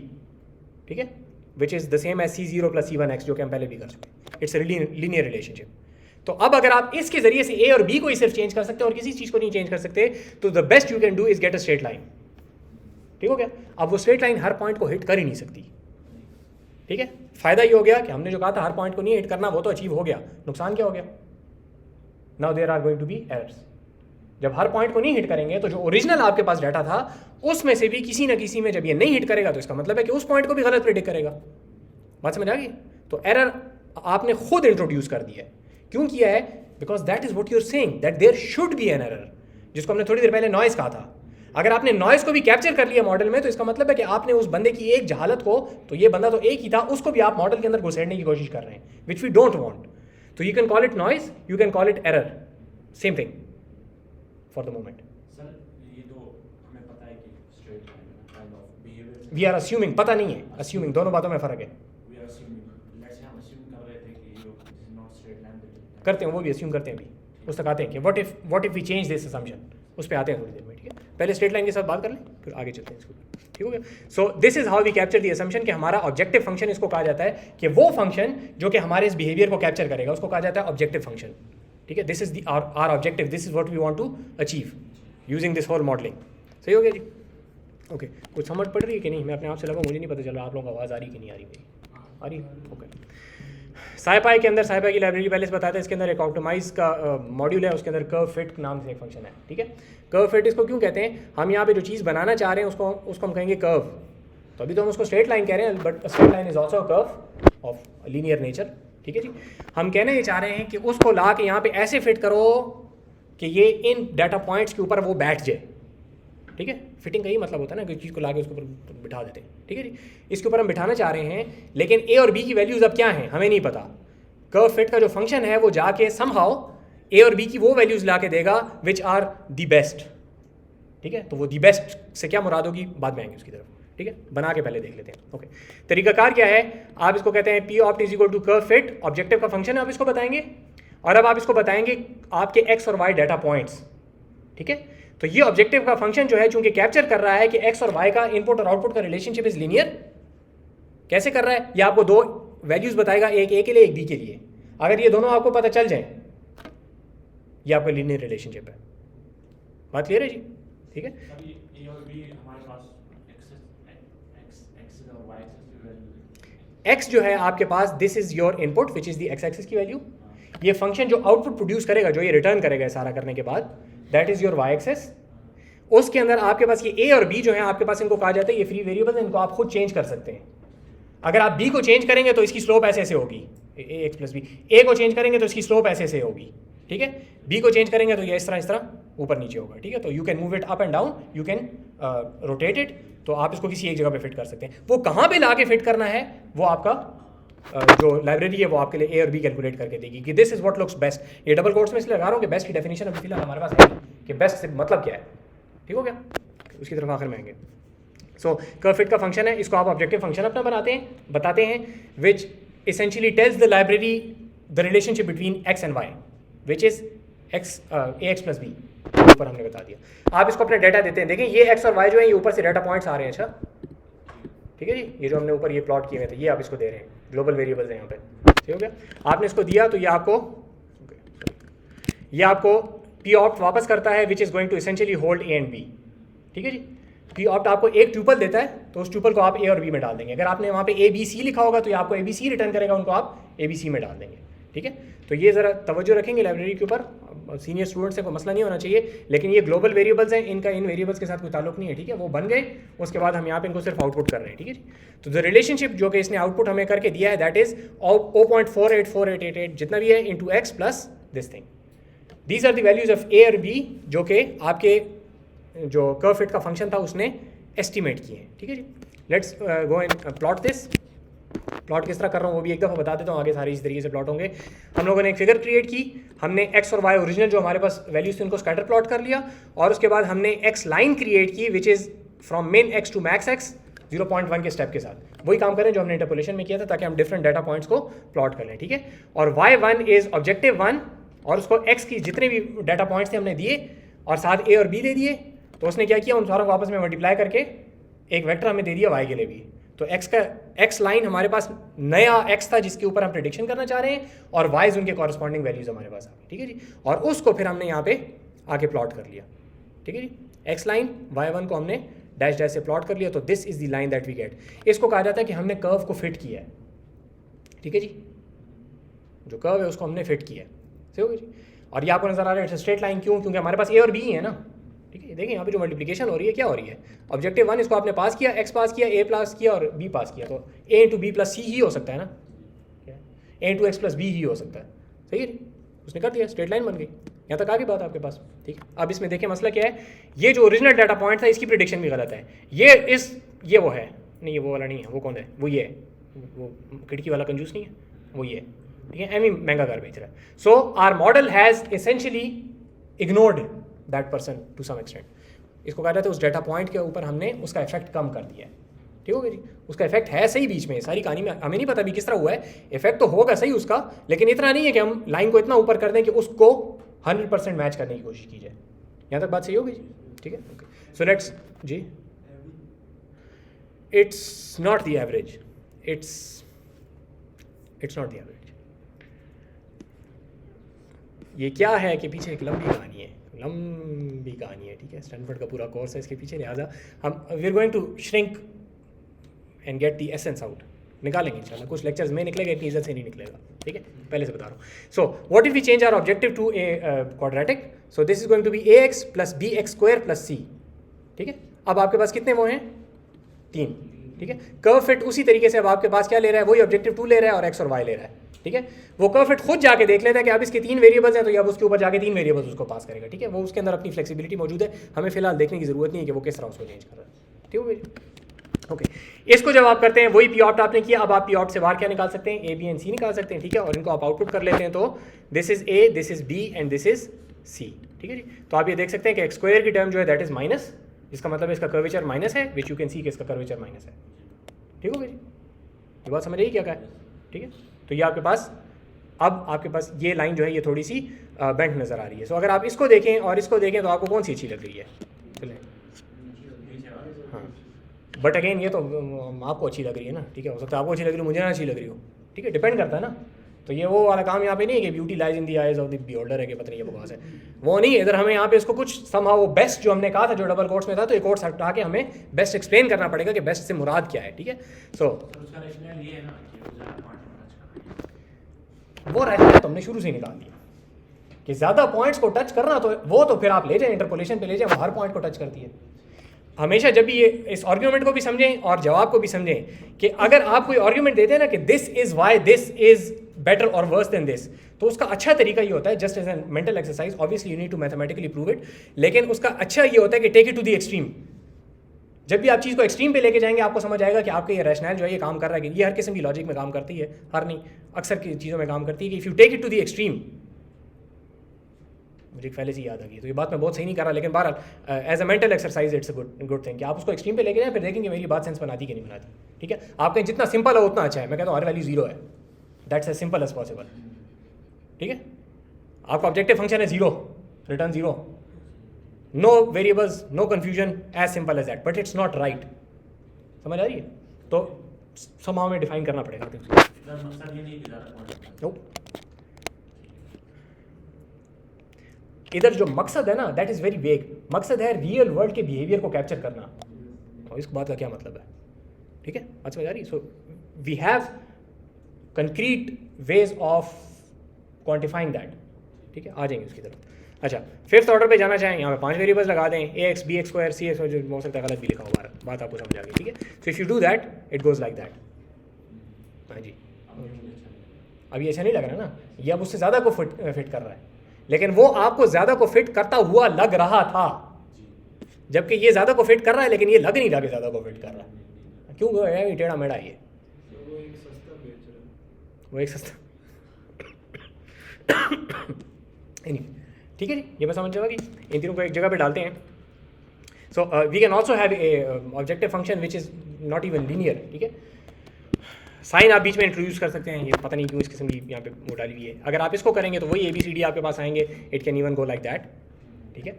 ठीक है, which is the same as c0 plus c1x, जो कि हम पहले भी कर चुके। It's linear relationship. तो अब अगर आप इसके जरिए से a और b को ही सिर्फ चेंज कर सकते हैं और किसी चीज़ को नहीं चेंज कर सकते, तो the best you can do is get a straight line, ठीक हो गया। अब वो स्ट्रेट लाइन हर पॉइंट को हिट कर ही नहीं सकती, ठीक है। फायदा ये हो गया कि हमने जो कहा था हर पॉइंट को नहीं हिट करना, वो तो अचीव हो गया, नुकसान क्या हो गया, now there are going to be errors. जब हर पॉइंट को नहीं हिट करेंगे तो जो ओरिजिनल आपके पास डाटा था उसमें से भी किसी ना किसी में जब ये नहीं हिट करेगा तो इसका मतलब है कि उस पॉइंट को भी गलत प्रेडिक्ट करेगा। बात समझ आ गई? तो एरर आपने खुद इंट्रोड्यूस कर दिया है। क्यों किया है? Because that is what you are saying that there should be an error, जिसको हमने थोड़ी देर पहले नॉइज कहा था। अगर आपने नॉइज को भी कैप्चर कर लिया मॉडल में तो इसका मतलब है कि आपने उस बंदे की एक जहालत को, तो ये बंदा तो एक ही था, उसको भी आप मॉडल के अंदर घुसेड़ने की कोशिश कर रहे हैं, विच वी डोंट वांट। तो you can call it noise, you can call it error, same thing for the moment. We are assuming, पता नहीं है, अस्यूमिंग, दोनों बातों में फर्क है। करते हैं, वो भी अस्यूम करते हैं, अभी उस तक आते हैं कि what if we change this assumption, उस पर आते हैं थोड़ी देर में, ठीक है। पहले स्ट्रेट लाइन के साथ बात कर लें फिर आगे चलते हैं इसको, ठीक हो गया। So this is how we capture the assumption कि हमारा ऑब्जेक्टिव फंक्शन, इसको कहा जाता है कि वो फंक्शन जो कि हमारे इस बिहेवियर को कैप्चर करेगा उसको कहा जाता है ऑब्जेक्टिव फंक्शन, ठीक है। This is our objective, this is what we want to achieve using this whole modelling. सही हो गया जी? ओके, कुछ समझ पड़ रही है कि नहीं? मैं अपने आप से लगा, मुझे नहीं पता चल रहा आप लोगों को आवाज़ आ रही कि नहीं आ रही मेरी, आ रही? ओके। साइपाई के अंदर, साइपाई की लाइब्रेरी पहले से बताते हैं, इसके अंदर एक ऑप्टिमाइज का मॉड्यूल है, उसके अंदर कर्व फिट नाम से एक फंक्शन है, ठीक है। कर्व फिट इसको क्यों कहते हैं? हम यहाँ पे जो चीज़ बनाना चाह रहे हैं उसको हम कहेंगे कर्व। तो अभी तो हम उसको स्ट्रेट लाइन कह रहे हैं, but straight line is also curve of linear nature, ठीक है जी। हम कहना ये चाह रहे हैं कि उसको ला के यहाँ पे ऐसे फिट करो कि ये इन डाटा पॉइंट्स के ऊपर वो बैठ जाए, ठीक है। फिटिंग का ही मतलब होता है ना कि चीज़ को ला के उसके ऊपर बिठा देते हैं, ठीक है जी। इसके ऊपर हम बिठाना चाह रहे हैं, लेकिन ए और बी की वैल्यूज़ अब क्या हैं हमें नहीं पता। कर्व फिट का जो फंक्शन है वो जाके समहाउ ए और बी की वो वैल्यूज़ ला के देगा विच आर दी बेस्ट, ठीक है। तो वो दी बेस्ट से क्या मुराद होगी, बाद में आएंगे उसकी तरफ, ठीक है। बना के पहले देख लेते हैं, ओके। तरीकाकार क्या है? आप इसको कहते हैं P opt is equal to curve fit, objective का फंक्शन है, आप इसको बताएंगे। और अब आप इसको बताएंगे आपके एक्स और वाई डाटा पॉइंट्स, ठीक है। तो ये ऑब्जेक्टिव का फंक्शन जो है चूंकि कैप्चर कर रहा है कि एक्स और वाई का इनपुट और आउटपुट का रिलेशनशिप इज लीनियर। कैसे कर रहा है? ये आपको दो वैल्यूज बताएगा, एक ए के लिए एक बी के लिए। अगर ये दोनों आपको पता चल जाए, ये आपका लीनियर रिलेशनशिप है। बात क्लियर है जी? ठीक है। एक्स जो है आपके पास, this is your input which is the X axis की वैल्यू। ये फंक्शन जो आउटपुट प्रोड्यूस करेगा, जो ये रिटर्न करेगा सारा करने के बाद, that is your Y axis. उसके अंदर आपके पास ये ए और बी जो है आपके पास, इनको कहा जाता है ये फ्री वेरिएबल है, इनको आप खुद चेंज कर सकते हैं। अगर आप बी को चेंज करेंगे तो इसकी स्लोप ऐसे होगी, ए एक्स प्लस बी। ए को चेंज करेंगे तो इसकी स्लोप ऐसे होगी, ठीक है। बी को चेंज करेंगे तो ये इस तरह ऊपर नीचे होगा, ठीक है। तो you can move it up and down, you can rotate it. तो आप इसको किसी एक जगह पे फिट कर सकते हैं। वो कहाँ पे ला के फिट करना है वो आपका जो लाइब्रेरी है वो आपके लिए ए और बी कैलकुलेट करके देगी कि this is what looks best. ये डबल कोट्स में इसलिए लगा रहा हूँ कि बेस्ट की डेफिनेशन अभी फिलहाल हमारे पास है कि बेस्ट से मतलब क्या है, ठीक हो गया। उसकी तरफ आखिर में आएंगे। सो कर्व फिट का फंक्शन है, इसको आप ऑब्जेक्टिव फंक्शन अपना बताते हैं विच essentially tells the library the relationship between x and y which is x ax plus b। ऊपर हमने बता दिया। आप इसको अपने डाटा देते हैं, देखें ये x और y जो है ये ऊपर से डाटा पॉइंट्स आ रहे हैं, अच्छा ठीक है जी। ये जो हमने ऊपर ये प्लॉट किए हुए थे ये आप इसको दे रहे हैं, ग्लोबल वेरिएबल्स हैं यहाँ पे, ठीक हो गया। आपने इसको दिया तो ये आपको पी ऑप्ट वापस करता है which is going to essentially hold a and b, ठीक है जी। पी ऑप्ट आपको एक ट्यूपल देता है तो उस ट्यूपल को आप ए और बी में डाल देंगे। अगर आपने वहाँ पे ए बी सी लिखा होगा तो ये आपको ए बी सी रिटर्न करेगा, उनको आप ए बी सी में डाल देंगे, ठीक है। तो ये ज़रा तवज्जो रखेंगे लाइब्रेरी के ऊपर। सीनियर स्टूडेंट्स से कोई मसला नहीं होना चाहिए, लेकिन ये ग्लोबल वेरिएबल्स हैं, इनका इन वेरिएबल्स के साथ कोई ताल्लुक नहीं है, ठीक है। वो बन गए, उसके बाद हम यहाँ पे इनको सिर्फ आउटपुट कर रहे हैं, ठीक है जी। तो द रिलेशनशिप जो कि इसने आउटपुट हमें करके दिया है दैट इज 0.484888 जितना भी है into X plus this thing. These are the values of A और बी जो कि आपके जो कर्व फिट का फंक्शन था उसने एस्टिमेट किए हैं, ठीक है जी। Let's go and plot this. Plot किस तरह कर रहा हूँ वो भी एक दफ़ा बता देता हूँ, आगे सारी इस तरीके से प्लॉट होंगे। हम लोगों ने एक फिगर क्रिएट की, हमने एक्स और वाई ओरिजिनल जो हमारे पास वैल्यूज थी उनको स्कैटर प्लॉट कर लिया, और उसके बाद हमने एक्स लाइन क्रिएट की विच इज़ फ्रॉम मिन एक्स टू मैक्स एक्स 0.1 के स्टेप के साथ। वही काम करें जो हमने इंटरपोलेशन में किया था ताकि हम डिफरेंट डाटा पॉइंट्स को प्लॉट कर लें, ठीक है। और y1 इज ऑब्जेक्टिव 1 और उसको x की जितने भी डाटा पॉइंट्स थे हमने दिए और साथ a और b दे दिए। तो उसने क्या किया, उन सारों को आपस में मल्टीप्लाई करके एक वेक्टर हमें दे दिया y के लिए भी। तो x लाइन हमारे पास नया x था जिसके ऊपर हम प्रेडिक्शन करना चाह रहे हैं, और y उनके कॉरस्पॉन्डिंग वैल्यूज हमारे पास आ गई, ठीक है जी। और उसको फिर हमने यहाँ पे आके प्लॉट कर लिया, ठीक है जी। x लाइन y1 को हमने डैश डैश से प्लॉट कर लिया, तो this is the line that we get. इसको कहा जाता है कि हमने कर्व को फिट किया है, ठीक है जी। जो कर्व है उसको हमने फिट किया है, सही हो गया जी। और ये आपको नजर आ रहा है स्ट्रेट लाइन, क्यों? क्योंकि हमारे पास ए और बी है ना, ठीक है। देखिए यहाँ पे जो मल्टीप्लिकेशन हो रही है क्या हो रही है, ऑब्जेक्टिव 1 इसको आपने पास किया, एक्स पास किया, ए पास किया और बी पास किया, तो ए इंटू बी प्लस सी ही हो सकता है ना, ए इंटू एक्स प्लस बी ही हो सकता है, सही है। उसने कर दिया, स्ट्रेट लाइन बन गई। यहाँ तक आ गई बात आपके पास, ठीक है। अब इसमें देखिए मसला क्या है, ये जो ओरिजिनल डाटा पॉइंट था इसकी प्रिडिक्शन भी गलत है। ये वो है नहीं, ये वो वाला नहीं है, वो कौन है, वो ये है, वो खिड़की वाला कंजूस नहीं है, वो ये है, ठीक है। एम ही महंगा घर बेच रहा है। So our model has essentially ignored that person to some extent. इसको कह रहे थे उस डाटा पॉइंट के ऊपर हमने उसका इफेक्ट कम कर दिया है, ठीक हो गया जी। उसका इफेक्ट है सही बीच में, सारी कहानी में हमें नहीं पता भी किस तरह हुआ है, इफेक्ट तो होगा सही उसका, लेकिन इतना नहीं है कि हम लाइन को इतना ऊपर कर दें कि उसको 100% मैच करने की कोशिश की जाए। यहाँ तक बात सही होगी जी, ठीक है। ओके, सो लेट्स जी, it's not the average, it's not the average. ये क्या है कि पीछे एक लंबी कहानी है, ठीक है। स्टैनफोर्ड का पूरा कोर्स है इसके पीछे, लिहाजा हम we are going to shrink and get the essence out, निकालेंगे इंशाल्लाह। कुछ लेक्चर्स में निकलेगा, इतनी इज्जत से नहीं निकलेगा, ठीक है, पहले से बता रहा हूँ। So what if we change our objective to a quadratic, so this is going to be a X plus B X square plus C, ठीक है। अब आपके पास कितने वो हैं, 3, ठीक है। कर्व फिट उसी तरीके से अब आपके पास क्या ले रहा है, वही ऑब्जेक्टिव 2 ले रहा है और एक्स और वाई ले रहा है, ठीक है। वो कर्व फिट खुद जाके देख लेता है कि अब इसके 3 वेरिएबल्स हैं, तो अब उसके ऊपर जाके 3 वेरिएबल्स उसको पास करेगा, ठीक है। वो उसके अंदर अपनी फ्लेक्सिबिलिटी मौजूद है, हमें फिलहाल देखने की जरूरत नहीं है कि वो किस तरह उसको चेंज कर रहा है, ठीक है। ओके, इसको जब आप करते हैं वही पी ऑप्ट आपने किया, अब आप पी ऑप्ट से बाहर क्या निकाल सकते हैं, ए बी एंड सी निकाल सकते हैं, ठीक है। और इनको आप आउटपुट कर लेते हैं, तो this is a, this is b and this is c, ठीक है जी। तो आप ये देख सकते हैं कि एक्स स्क्वायर की टर्म जो है दैट इज माइनस, इसका मतलब इसका कर्वेचर माइनस है, विच यू कैन सी कि इसका कर्वेचर माइनस है, ठीक हो गई जी। ये बात समझ रही क्या है, ठीक है। तो ये आपके पास, अब आपके पास ये लाइन जो है ये थोड़ी सी बेंट नज़र आ रही है। सो अगर आप इसको देखें और इसको देखें तो आपको कौन सी अच्छी लग रही है, चलें, हाँ। बट अगेन ये तो आपको अच्छी लग रही है ना, ठीक है। हो सकता है आपको अच्छी लग रही हो, मुझे ना अच्छी लग रही हो, ठीक है, डिपेंड करता है ना। तो ये वो वाला काम यहाँ पे नहीं है कि beauty lies in the eyes of the beholder है कि पता नहीं ये बकवास है, वो नहीं है। इधर हमें यहाँ पे इसको कुछ समहाउ वो बेस्ट जो हमने कहा था जो डबल कोट्स में था, तो एक कोट्स हटा के हमें बेस्ट एक्सप्लेन करना पड़ेगा कि बेस्ट से मुराद क्या है, ठीक है। सो वो रैशनल तो हमने शुरू से निकाल दिया कि ज़्यादा पॉइंट्स को टच करना, तो वो तो फिर आप ले जाएं इंटरपोलेशन पे ले जाएं, वो हर पॉइंट को टच करती है। हमेशा जब भी ये इस आर्ग्यूमेंट को भी समझें और जवाब को भी समझें कि अगर आप कोई आर्ग्यूमेंट देते हैं ना कि this is why this is better और वर्स देन दिस, तो उसका अच्छा तरीका ये होता है, just as an mental exercise, obviously you need to mathematically prove it, लेकिन उसका अच्छा ये होता है कि take it to the extreme. जब भी आप चीज़ को एक्सट्रीम पे लेके जाएंगे, आपको समझ आएगा कि आपका ये रैशनल जो है ये काम कर रहा है, कि ये हर किस्म की लॉजिक में काम करती है, हर नहीं, अक्सर की चीज़ों में काम करती है कि if you take it to the extreme. मुझे पहले से याद आ गई, तो ये बात मैं बहुत सही नहीं कर रहा, लेकिन बहरहाल as a mental exercise it's a good thing कि आप उसको एक्सट्रीम पे लेके जाएं, फिर देखेंगे मेरी बात सेंस बनाती कि नहीं बनाती, ठीक है। आप कहें जितना सिंपल है उतना अच्छा है, मैं कहता हूँ हर वैल्यू 0 है, that's as simple as possible, ठीक है। आपका ऑब्जेक्टिव फंक्शन है 0, return 0, no variables, no confusion, as simple as that, but it's not right. समझ आ रही है? तो somehow में डिफाइन करना पड़ेगा। इधर जो मकसद है ना दैट इज़ वेरी वेग, मकसद है रियल वर्ल्ड के बिहेवियर को कैप्चर करना, और इस बात का क्या मतलब है, ठीक है, बात समझ आ रही। So we have concrete ways of quantifying that, ठीक है, आ जाएंगे उसकी तरफ। अच्छा, फिफ्थ ऑर्डर पे जाना चाहें, यहाँ पे 5 वेरिएबल्स लगा दें, ए एक्स बी एक्स स्क्वायर सी एक्स, जो हो सकता है गलत भी लिखा हुआ, बात आपको समझ आ गई, ठीक है। So if you do that it goes like that. हाँ जी, अभी ऐसा नहीं लग रहा ना, ये अब उससे ज़्यादा को फिट कर रहा है, लेकिन वो आपको ज़्यादा को फिट करता हुआ लग रहा था, जबकि ये ज़्यादा को फिट कर रहा है, लेकिन ये लग नहीं रहा कि ज़्यादा को फिट कर रहा है। क्यों है टेढ़ा मेढ़ा ये, वो एक सस्ता ठीक है जी, ये मैं समझ जाऊँगी। इन तीनों को एक जगह पे डालते हैं। So we can also have a objective function which is not even linear, ठीक है। साइन आप बीच में इंट्रोड्यूस कर सकते हैं, ये पता नहीं क्यों इस किस्म की यहाँ पे वो डाली हुई है। अगर आप इसको करेंगे तो वही ABCD आपके पास आएंगे, it can even go like that, ठीक है।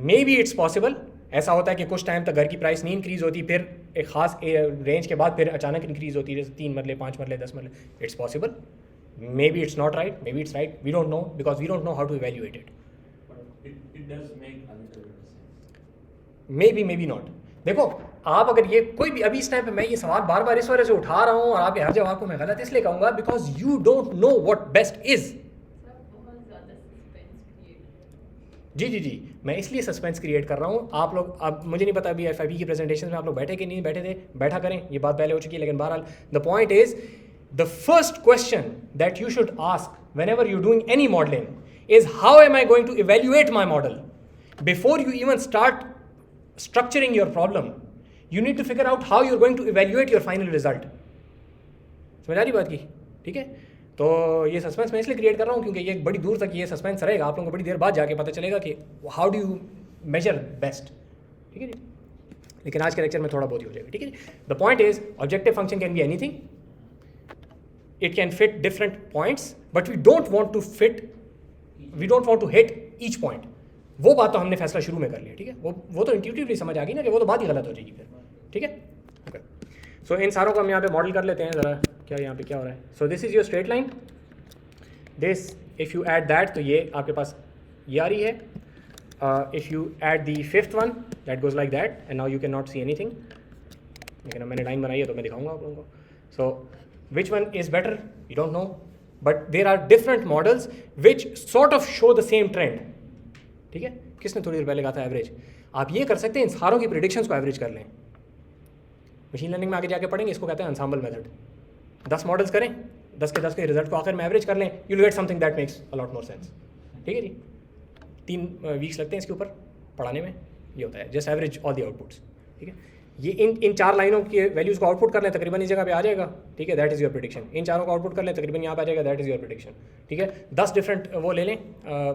मे बी इट्स पॉसिबल, ऐसा होता है कि कुछ टाइम तक घर की प्राइस नहीं इंक्रीज़ होती, फिर एक ख़ास रेंज के बाद फिर अचानक इंक्रीज़ होती है, जैसे 3 मरले 5 मरले 10 मरले, it's possible. Maybe it's not right, maybe it's right, we don't know, because we don't know how to evaluate it. It does make a little sense. Maybe not. देखो, आप अगर ये कोई भी अभी इस टाइम पे मैं ये सवाल बार बार इस वजह से उठा रहा हूँ और आपके हर जवाब को मैं गलत इसलिए कहूँगा because you don't know what best is. ज़्यादा सस्पेंस क्रिएट जी जी जी, मैं इसलिए सस्पेंस क्रिएट कर रहा हूँ। आप लोग, अब मुझे नहीं पता अभी FIP की प्रेजेंटेशन में आप लोग बैठे कि नहीं बैठे थे, बैठा करें, ये बात पहले हो चुकी है। लेकिन बहरहाल the point is, the first question that you should ask whenever you're doing any modeling is how am I going to evaluate my model? Before you even start structuring your problem, you need to figure out how you're going to evaluate your final result. समझ आ रही बात की? ठीक है, तो ये suspense मैं इसलिए क्रिएट कर रहा हूँ क्योंकि ये बड़ी दूर तक ये सस्पेंस रहेगा, आप लोगों को बड़ी देर बाद जाके पता चलेगा कि how do you measure best. ठीक है जी, लेकिन आज के लेक्चर में थोड़ा बहुत ही हो जाएगा। ठीक है जी, the point is objective function can be anything, it can fit different points, but we don't want to hit each point. वो बात तो हमने फैसला शुरू में कर लिया। ठीक है, वो तो इंट्यूटिवली समझ आ गई ना कि वो तो बात ही गलत हो जाएगी फिर। ठीक है, ओके। सो इन सारों को हम यहाँ पे मॉडल कर लेते हैं ज़रा, क्या यहाँ पे क्या हो रहा है। So this is your straight line, this if you add that तो ये आपके पास ये आ रही है। If you add the fifth one that goes like that and now you can not see anything. लेकिन अब मैंने लाइन बनाई है तो मैं दिखाऊंगा आप लोगों को। सो which one is better, you don't know, but there are different models which sort of show the same trend. ठीक है, किसने थोड़ी देर पहले कहा था एवरेज? आप ये कर सकते हैं, इन सारों की प्रेडिक्शंस को एवरेज कर लें। मशीन लर्निंग में आगे जाके पढ़ेंगे, इसको कहते हैं एंसेंबल मेथड। 10 मॉडल्स करें, 10 के 10 के रिजल्ट को आखिर में एवरेज कर लें, you will get something that makes a lot more sense. ठीक है जी, 3 वीक्स लगते हैं इसके ऊपर पढ़ाने में। ये होता है just average all the outputs. ठीक है, ये इन 4 लाइनों की वैल्यूज़ को आउटपुट कर लें, तकरीबन इस जगह पे आ जाएगा। ठीक है, दैट इज़ योर प्रेडिक्शन। इन चारों को आउटपुट कर लें, तकरीबन यहाँ पे आ जाएगा, दैट इज़ योर प्रेडिक्शन। ठीक है, 10 डिफरेंट वो ले लें,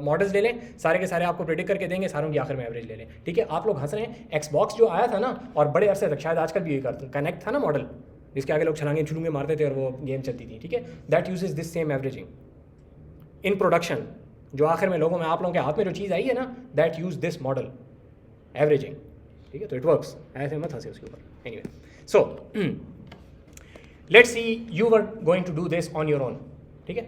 मॉडल्स ले लें, सारे के सारे आपको प्रेडिक्ट करके देंगे, सारों की आखिर में एवरेज ले लें। ठीक है, आप लोग हंस रहे हैं, Xbox जो आया था ना, और बड़े अरसे तक, शायद आजकल भी यही करते, कनेक्ट था ना मॉडल, जिसके आगे लोग छलांगे छुलूंगे मारते थे और वो गेम चलती थी। ठीक है, that usage this same averaging in production. जो आखिर में लोगों में, आप लोगों के हाथ में जो चीज़ आई है ना, that use this model averaging. ठीक है, तो इट वर्क्स, ऐसे मत हंसे उसके ऊपर। Anyway, so let's see you were going to do this on your own. ठीक है,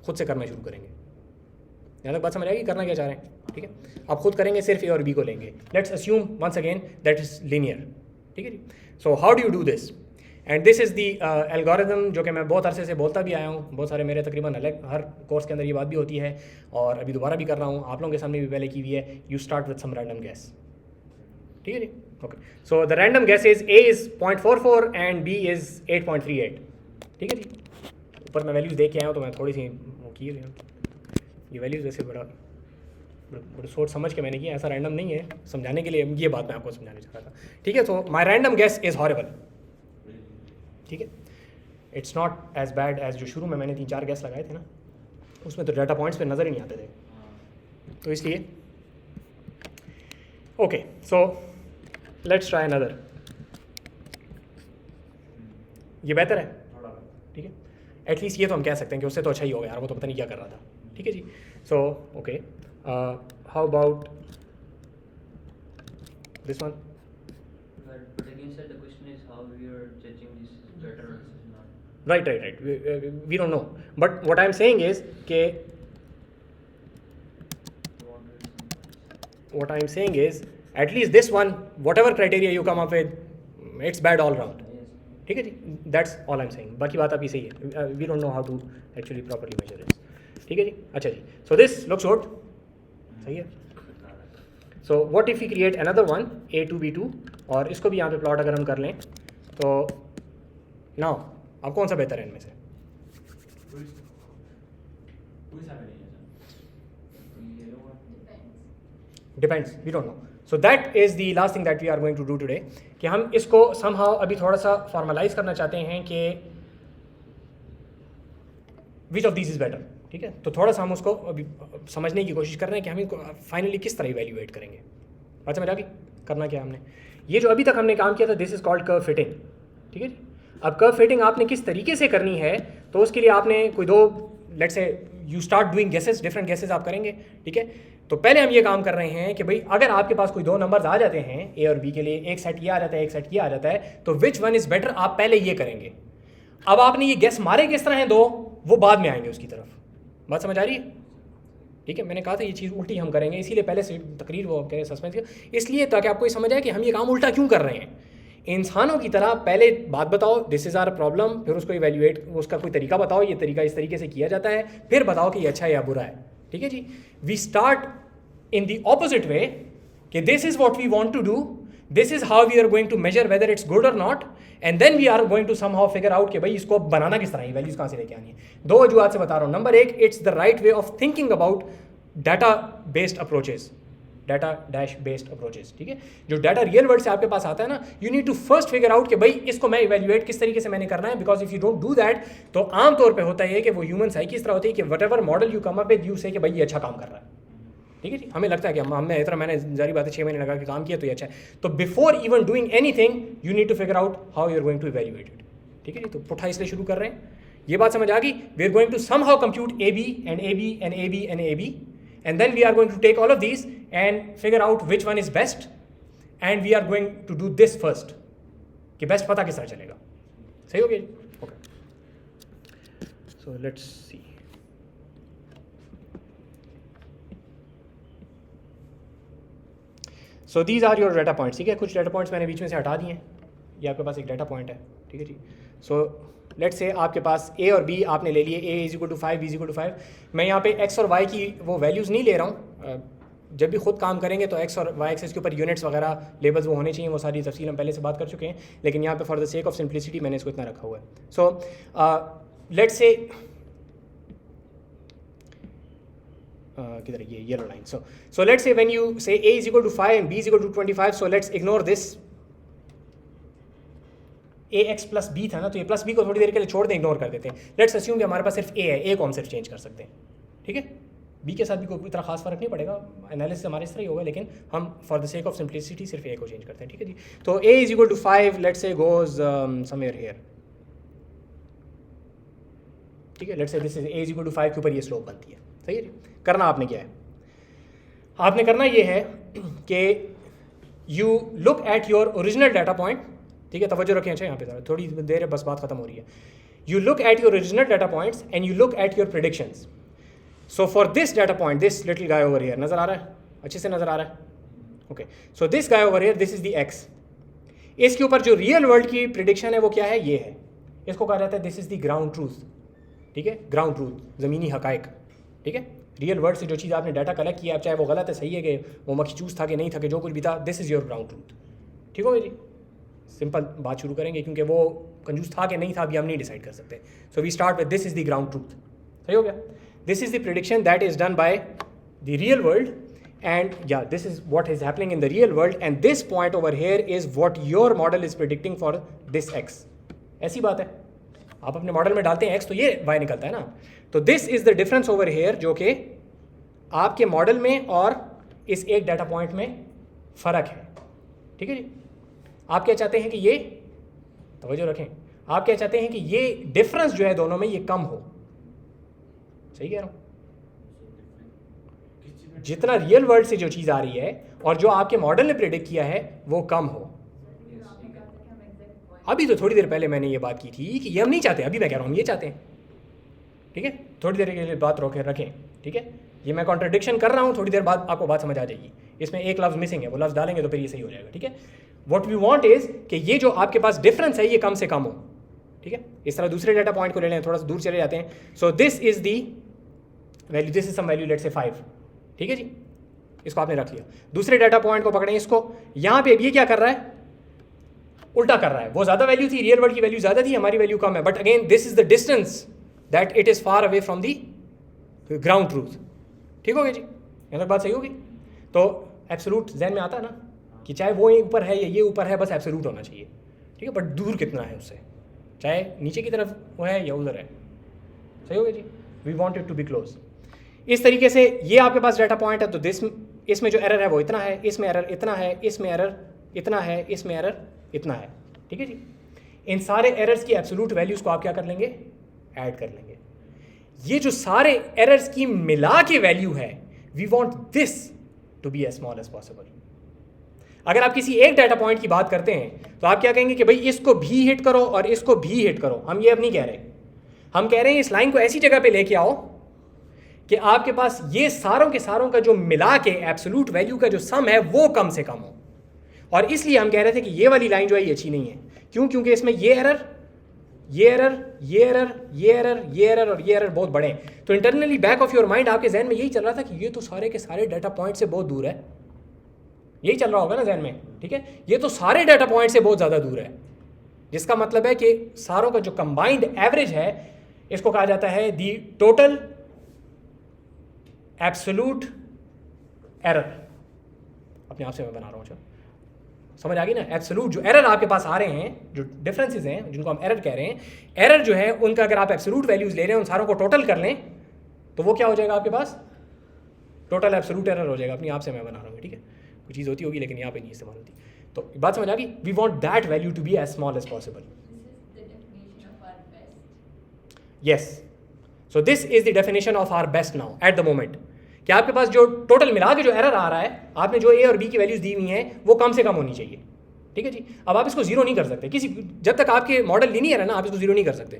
खुद से करना शुरू करेंगे। यहाँ तक बात समझ आएगी, करना क्या चाह रहे हैं। ठीक है, आप खुद करेंगे, सिर्फ ए और बी को लेंगे। Let's assume once again that is linear. ठीक है जी, so how do you do this, and this is the algorithm जो कि मैं बहुत अरसे से बोलता भी आया हूँ। बहुत सारे मेरे तकरीबन अलग हर कोर्स के अंदर ये बात भी होती है, और अभी दोबारा भी कर रहा हूँ, आप लोगों के सामने भी पहले की हुई है। You start with some random guess. ठीक है जी, okay. So the random guess is A is 0.44 and B is 8.38। ठीक है जी, ऊपर मैं वैल्यूज़ देख के आया हूँ तो मैं थोड़ी सी वो की है। ये वैल्यूज़ वैसे बड़ा सोच समझ के मैंने किया, ऐसा रैंडम नहीं है, समझाने के लिए ये बात मैं आपको समझाने चाह रहा था। ठीक है, तो my random guess is horrible. ठीक है, it's not as bad as जो शुरू में मैंने 3-4 गैस लगाए थे ना, उसमें तो डाटा पॉइंट्स पे नज़र ही नहीं आते थे। तो इसलिए okay, so let's try another. ये बेहतर है, ठीक है, एटलीस्ट ये तो हम कह सकते हैं कि उससे तो अच्छा ही होगा यार, वो तो पता नहीं क्या कर रहा था। ठीक है जी, so okay, how about this one? But again, sir, the question is how we are judging this is better or this is not. Right. We don't know. But what I'm saying is कि what I'm saying is at least this one, whatever criteria you come up with, it's bad all round. ठीक है जी, that's all I'm saying. बाकी बात आपकी सही है. We don't know how to actually properly measure this. ठीक है जी, अच्छा जी. So this looks good. सही है. So what if we create another one, A2 B2, और इसको भी यहाँ पे प्लॉट अगर हम कर लें तो नाउ अब कौन सा बेहतर है इनमें से? Depends, we don't know. So that is the last thing that we are going to do today, कि हम इसको समहाउ अभी थोड़ा सा फॉर्मलाइज करना चाहते हैं कि which of this is better. ठीक है, तो थोड़ा सा हम उसको अभी समझने की कोशिश कर रहे हैं कि हम इसको फाइनली किस तरह इवैल्यूएट करेंगे. बात समझ आ गई? करना क्या हमने, ये जो अभी तक हमने काम किया था, this is called curve fitting. ठीक है जी, अब कर्व फिटिंग आपने किस तरीके से करनी है, तो उसके लिए आपने कोई दो, let's say you start doing guesses, different guesses आप करेंगे. ठीक है, तो पहले हम ये काम कर रहे हैं कि भाई अगर आपके पास कोई दो नंबर्स आ जाते हैं ए और बी के लिए, एक सेट ये आ जाता है, एक सेट ये आ जाता है, तो विच वन इज़ बेटर आप पहले ये करेंगे. अब आपने ये गेस मारे किस तरह हैं दो, वो बाद में आएंगे उसकी तरफ. बात समझ आ रही है? ठीक है, मैंने कहा था ये चीज़ उल्टी हम करेंगे, इसीलिए पहले से तकरीर वो कह रहे सस्पेंस, इसलिए ताकि आपको ये समझ आए कि हम ये काम उल्टा क्यों कर रहे हैं. इंसानों की तरह पहले बात बताओ, दिस इज़ आर प्रॉब्लम, फिर उसको इवेल्युएट, उसका कोई तरीका बताओ, ये तरीका इस तरीके से किया जाता है, फिर बताओ कि ये अच्छा है या बुरा है। ठीक है जी। We start in the opposite way कि this is what we want to do, this is how we are going to measure whether it's good or not, and then we are going to somehow figure out कि भाई इसको बनाना किस तरह है, values कहाँ से लेके आनी है। दो वजूहत से बता रहा हूँ। नंबर एक, it's the right way of thinking about data based approaches, data dash based approaches. ठीक है, जो डाटा रियल वर्ल्ड से आपके पास आता है ना, you need to first figure out कि भाई इसको मैं इवेल्युएट किस तरीके से मैंने करना है, because if you don't do that तो आम तौर पे होता है कि वो ह्यूमन साइकी इस तरह होती है कि what ever model you come up with, you से कि भाई ये अच्छा काम कर रहा है। ठीक है जी, हमें लगता है कि हमने इतना, मैंने जारी बात है 6 महीने लगा के काम किया तो ये अच्छा है। तो before even doing anything you need to figure out how you are going to evaluate it. ठीक है जी, तो पुट्ठा इसलिए शुरू कर रहे हैं, ये बात समझ आ गई। We are going to somehow compute a b and a b and a b and a b, and then we are going to take all of these and figure out which one is best, and we are going to do this first कि best पता किस तरह चलेगा। सही हो गया? Okay, so let's see. So these are your data points। ठीक है, कुछ data points मैंने बीच में से हटा दिए हैं, ये आपके पास एक data point है। ठीक है जी। So लेट्स से आपके पास ए और बी आपने ले लिए, A is equal to 5, B is equal to 5। मैं यहाँ पे एक्स और वाई की वो वैल्यूज़ नहीं ले रहा हूँ, जब भी खुद काम करेंगे तो एक्स और वाई एक्सेस के ऊपर यूनिट्स वगैरह लेबल्स वो होने चाहिए, वो सारी तफसील हम पहले से बात कर चुके हैं, लेकिन यहाँ पे for the sake of simplicity मैंने इसको इतना रखा हुआ है। सो लेट्स से किधर ये yellow line. So let's say when you say A is equal to 5 and B is equal to 25, so let's ignore this. A X plus B था ना, तो ये प्लस बी को थोड़ी देर के लिए छोड़ दें, इग्नोर कर देते हैं। लेट्स अस्यूम कि हमारे पास सिर्फ ए है, ए को हम सिर्फ चेंज कर सकते हैं। ठीक है, बी के साथ भी कोई इतना खास फर्क नहीं पड़ेगा, एनालिसिस हमारे इस तरह ही होगा, लेकिन हम for the sake of simplicity सिर्फ ए को चेंज करते हैं। ठीक है जी। तो A is equal to 5, let's say goes somewhere here. ठीक है, let's say this is A is equal to 5 के ऊपर ये स्लोप बनती है। सही है जी। करना आपने क्या है, आपने करना ये है कि you look at your original data point. ठीक है, तवज्जो रखें। अच्छा, यहाँ पे थोड़ी देर है, बस बात खत्म हो रही है। You look at your original data points and you look at your predictions. So for this data point, this little guy over here, नजर आ रहा है, अच्छे से नजर आ रहा है? Okay, so this guy over here, this is the x. इसके ऊपर जो रियल वर्ल्ड की प्रिडिक्शन है वो क्या है, ये है। इसको कहा जाता है this is the ground truth. ठीक है, ग्राउंड ट्रूथ, ज़मीनी हकायक। ठीक है, रियल वर्ल्ड से जो चीज़ आपने डाटा कलेक्ट किया, अब चाहे वो गलत है, सही है, कि वो मक्खी चूस था कि नहीं था, कि जो कुछ भी था, this is your ground truth. ठीक हो गया जी। सिंपल बात शुरू करेंगे, क्योंकि वो कंजूस था कि नहीं था अभी हम नहीं डिसाइड कर सकते। So we start with this is the ground truth. सही हो गया? This is the prediction that is done by the real world, and या this is what is happening in the real world, and this point over here is what your model is predicting for this X. ऐसी बात है, आप अपने model में डालते हैं x तो ये वाई निकलता है ना। तो this is the difference over here, जो कि आपके मॉडल में और इस एक डाटा पॉइंट में फ़र्क है। ठीक है जी। आप क्या चाहते हैं कि ये, तवज्जो रखें, आप क्या चाहते हैं कि ये डिफरेंस जो है दोनों में ये कम हो। सही कह रहा हूँ? जितना रियल वर्ल्ड से जो चीज़ आ रही है और जो आपके मॉडल ने प्रेडिक्ट किया है वो कम हो। अभी तो थोड़ी देर पहले मैंने ये बात की थी कि ये हम नहीं चाहते, अभी मैं कह रहा हूँ हम ये चाहते हैं। ठीक है, थोड़ी देर के लिए बात रोके रखें। ठीक है, ये मैं कॉन्ट्रडिक्शन कर रहा हूँ, थोड़ी देर बाद आपको बात समझ आ जाएगी। इसमें एक लफ्ज़ मिसिंग है, वो लफ्ज़ डालेंगे तो फिर ये सही हो जाएगा। ठीक है, व्हाट वी वांट इज कि ये जो आपके पास डिफरेंस है ये कम से कम हो। ठीक है, इस तरह दूसरे डाटा पॉइंट को ले लें, थोड़ा सा दूर चले जाते हैं। So this is the value, this is some value, let's say 5। ठीक है जी, इसको आपने रख लिया। दूसरे डाटा पॉइंट को पकड़ें, इसको यहाँ पे ये क्या कर रहा है, उल्टा कर रहा है। वो ज़्यादा वैल्यू थी, रियल वर्ल्ड की वैल्यू ज़्यादा थी, हमारी वैल्यू कम है, but again this is the distance that it is far away from the ground truth. ठीक हो गया जी, यहाँ तक बात सही होगी? तो एब्सोल्यूट जहन में आता है ना कि चाहे वो ऊपर है या ये ऊपर है, बस एब्सोल्यूट होना चाहिए। ठीक है, बट दूर कितना है उससे, चाहे नीचे की तरफ वो है या उधर है। सही हो गया जी, we want it to be close. इस तरीके से ये आपके पास डाटा पॉइंट है, तो दिस, इसमें जो एरर है वो इतना है, इसमें एरर इतना है, इसमें एरर इतना है, इसमें एरर इतना है। ठीक है जी, इन सारे एरर्स की एब्सोल्यूट वैल्यूज़ को आप क्या कर लेंगे, ऐड कर लेंगे। ये जो सारे एरर्स की मिला के वैल्यू है, we want this to be as small as possible. अगर आप किसी एक डाटा पॉइंट की बात करते हैं तो आप क्या कहेंगे कि भाई इसको भी हिट करो और इसको भी हिट करो। हम ये अब नहीं कह रहे, हम कह रहे हैं इस लाइन को ऐसी जगह पे लेके आओ कि आपके पास ये सारों के सारों का जो मिला के एब्सोल्यूट वैल्यू का जो सम है वो कम से कम हो। और इसलिए हम कह रहे थे कि ये वाली लाइन जो है ये अच्छी नहीं है। क्यों? क्योंकि इसमें ये एरर, ये एरर, ये एरर, ये एरर, ये एरर और ये एरर बहुत बड़े हैं। तो internally back of your mind आपके जहन में यही चल रहा था कि ये तो सारे के सारे डाटा पॉइंट से बहुत दूर है। यही चल रहा होगा ना जहन में, ठीक है? ये तो सारे डाटा पॉइंट से बहुत ज़्यादा दूर है, जिसका मतलब है कि सारों का जो कंबाइंड एवरेज है इसको कहा जाता है दी टोटल एब्सोल्यूट एरर। अपने आप से मैं बना रहा हूँ, चलो समझ आ गई ना? एब्सोल्यूट जो एरर आपके पास आ रहे हैं, जो डिफरेंसेस हैं जिनको हम एरर कह रहे हैं, एरर जो है उनका अगर आप एब्सोल्यूट वैल्यूज ले रहे हैं, उन सारों को टोटल कर लें तो वो क्या हो जाएगा आपके पास? टोटल एब्सोल्यूट एरर हो जाएगा। अपनी आप से मैं बना रहा हूँ, ठीक है? कुछ चीज़ होती होगी लेकिन यहाँ पे नहीं इस्तेमाल होती। तो बात समझ आ गई? We want that value to be as small as possible. This is the definition of our best. Yes. So this is the definition of our best now at the moment. कि आपके पास जो टोटल मिला के जो error आ रहा है, आपने जो ए और बी की वैल्यूज दी हुई हैं वो कम से कम होनी चाहिए, ठीक है जी? अब आप इसको जीरो नहीं कर सकते किसी, जब तक आपके मॉडल लीनियर है ना, आप इसको जीरो नहीं कर सकते,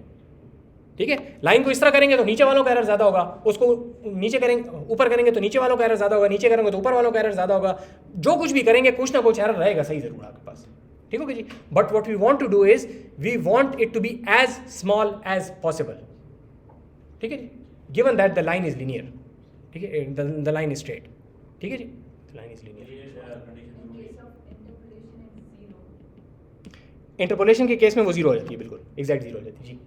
ठीक है? लाइन को इस तरह करेंगे तो नीचे वालों का एरर ज़्यादा होगा, उसको नीचे करेंगे, ऊपर करेंगे तो नीचे वालों का एरर ज़्यादा होगा, नीचे करेंगे तो ऊपर वालों का एरर ज़्यादा होगा। जो कुछ भी करेंगे कुछ ना कुछ एरर रहेगा सही ज़रूर आपके पास, ठीक होगा जी? But what we want to do is we want it to be as small as possible, ठीक है जी? Given that the line is linear, ठीक है? द लाइन इज स्ट्रेट, ठीक है जी? The line is linear. In case of interpolation, it's zero. Interpolation के case में वो जीरो हो जाती है, बिल्कुल एग्जैक्ट जीरो हो जाती है जी।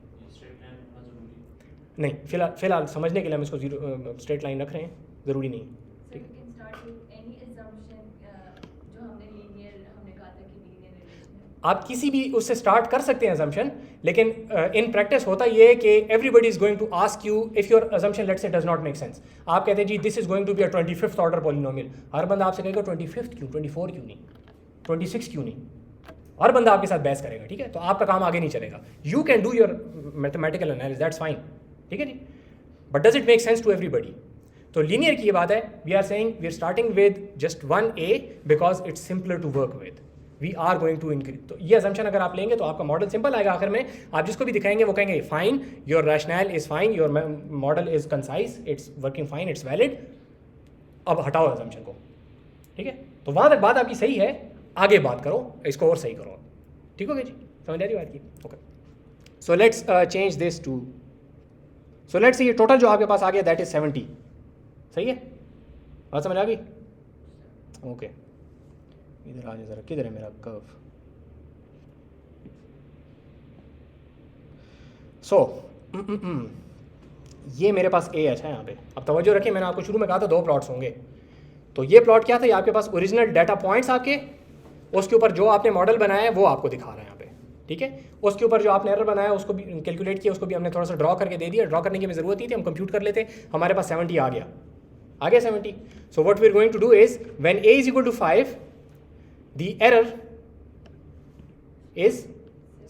नहीं, फिलहाल समझने के लिए हम इसको जीरो स्ट्रेट लाइन रख रहे हैं, ज़रूरी नहीं है। So we can start with any assumption जो हमने कहा था कि linear relation है. आप किसी भी उससे स्टार्ट कर सकते हैं assumption, लेकिन इन प्रैक्टिस होता ये है कि everybody is going to ask you if your assumption let's say does not make sense. आप कहते हैं जी this is going to be a 25th order polynomial, हर बंदा आपसे कहेगा 25th क्यों, 24 क्यों नहीं, 26 क्यों नहीं, हर बंदा आपके साथ बहस करेगा, ठीक है? तो आपका काम आगे नहीं चलेगा। You can do your mathematical analysis, that's fine, ठीक है जी? But does it make sense to everybody? तो लीनियर की ये बात है, we are saying we are starting with just one A because it's simpler to work with, we are going to increase. तो ये असम्पशन अगर आप लेंगे तो आपका मॉडल सिंपल आएगा। आखिर में आप जिसको भी दिखाएंगे वो कहेंगे fine, your rational is fine, your model is concise, it's working fine, it's valid. अब हटाओ असम्पशन को, ठीक है? तो वहाँ तक बात आपकी सही है, आगे बात करो, इसको और सही करो, ठीक हो गया जी? समझ आ रही बात की? Okay, so let's change this to, so let's ये टोटल जो आपके पास आ गया दैट इज 70, सही है? बात समझ आ गई? ओके, इधर आ जाए ज़रा, किधर है मेरा कर्व? सो ये मेरे पास ए अच्छा है यहाँ पे। अब तवज्जो रखें, मैंने आपको शुरू में कहा था दो प्लॉट्स होंगे। तो ये प्लॉट क्या था? ये आपके पास ओरिजिनल डाटा पॉइंट्स आपके, उसके ऊपर जो आपने मॉडल बनाया है वो आपको दिखा रहा है यहाँ पे, ठीक है? उसके ऊपर जो आपने एरर बनाया उसको भी कैलकुलेट किया, उसको भी हमने थोड़ा सा ड्रॉ करके दे दिया। ड्रॉ करने की हमें ज़रूरत नहीं थी, हम कंप्यूट कर लेते। हमारे पास 70 आ गया 70। So what we are going to do is when a is equal to 5 the error is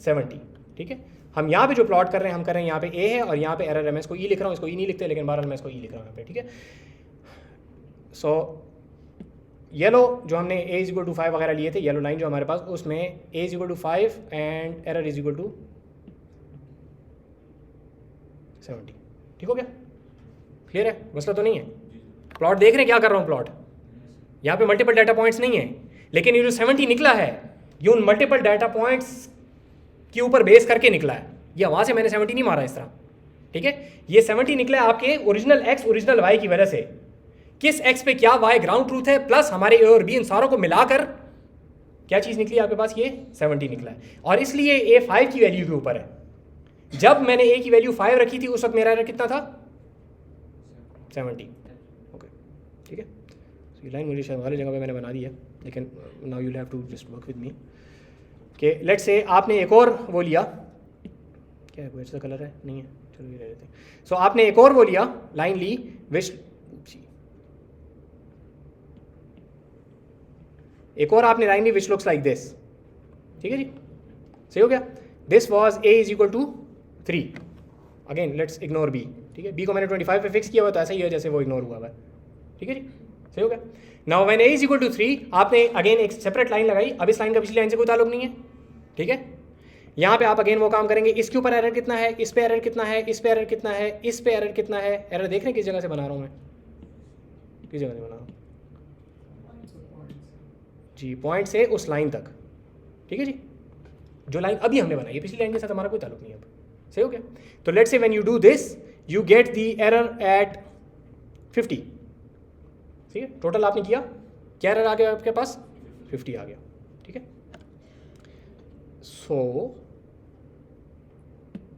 70, ठीक है? हम यहाँ पे जो प्लॉट कर रहे हैं, हम कर रहे हैं यहाँ पे a है और यहाँ पे एरर है। मैं इसको e लिख रहा हूँ, इसको e नहीं लिखते, लेकिन बहरहाल मैं इसको e लिख रहा हूँ यहाँ पे, ठीक है? सो येलो जो हमने a इज इक्वल टू 5 वगैरह लिए थे, येलो लाइन जो हमारे पास, उसमें a is equal to 5 and error is equal to 70, ठीक हो गया? क्लियर है? मसला तो नहीं है? प्लॉट देख रहे हैं क्या कर रहा हूँ? प्लॉट यहाँ पे मल्टीपल डाटा पॉइंट्स नहीं है, लेकिन ये जो 70 निकला है ये उन मल्टीपल डाटा पॉइंट्स के ऊपर बेस करके निकला है। ये वहाँ से मैंने 70 नहीं मारा इस तरह, ठीक है? ये 70 निकला है आपके ओरिजिनल x ओरिजिनल y की वजह से। किस x पे क्या y ग्राउंड ट्रूथ है, प्लस हमारे a और b, इन सारों को मिलाकर क्या चीज़ निकली आपके पास? ये 70 निकला है। और इसलिए a 5 की वैल्यू के ऊपर है। जब मैंने a की वैल्यू 5 रखी थी उस वक्त मेरा एरर कितना था? 70, ओके, ठीक है? ये लाइन मुझे शायद वाली जगह पे मैंने बना दी है, लेकिन now you have to just work with me कि लेट्स से आपने एक और वो लिया, क्या है, कोई ऐसा कलर है? नहीं है, चलो ये ले लेते हैं। सो आपने एक और वो लिया, लाइन ली विच, एक और आपने लाइन ली विच लुक्स लाइक दिस, ठीक है जी? सही हो गया? This was a is equal to 3, again let's ignore b, ठीक है? b को मैंने 25 पे फिक्स किया हुआ, तो ऐसा ही है जैसे वो इग्नोर हुआ है, ठीक है जी? सही हो गया? Now when a is equal to 3, आपने अगेन एक सेपरेट लाइन लगाई। अब इस लाइन का पिछली लाइन से कोई ताल्लुक नहीं है, ठीक है? यहाँ पे आप अगेन वो काम करेंगे, इसके ऊपर एरर कितना है, इस पे एरर कितना है, इस पे एरर कितना है, इस पे एरर कितना है। एरर देख रहे हैं किस जगह से बना रहा हूँ मैं, किस जगह से बना रहा हूँ? जी, पॉइंट से उस लाइन तक, ठीक है जी, जो लाइन अभी हमने बनाई है, पिछली लाइन के साथ हमारा कोई ताल्लुक नहीं है अब, सही हो गया। तो let's say when you do this you get the error eight 50, ठीक है, टोटल आपने किया, क्या एरर आ गया आपके पास, 50 आ गया, ठीक है। सो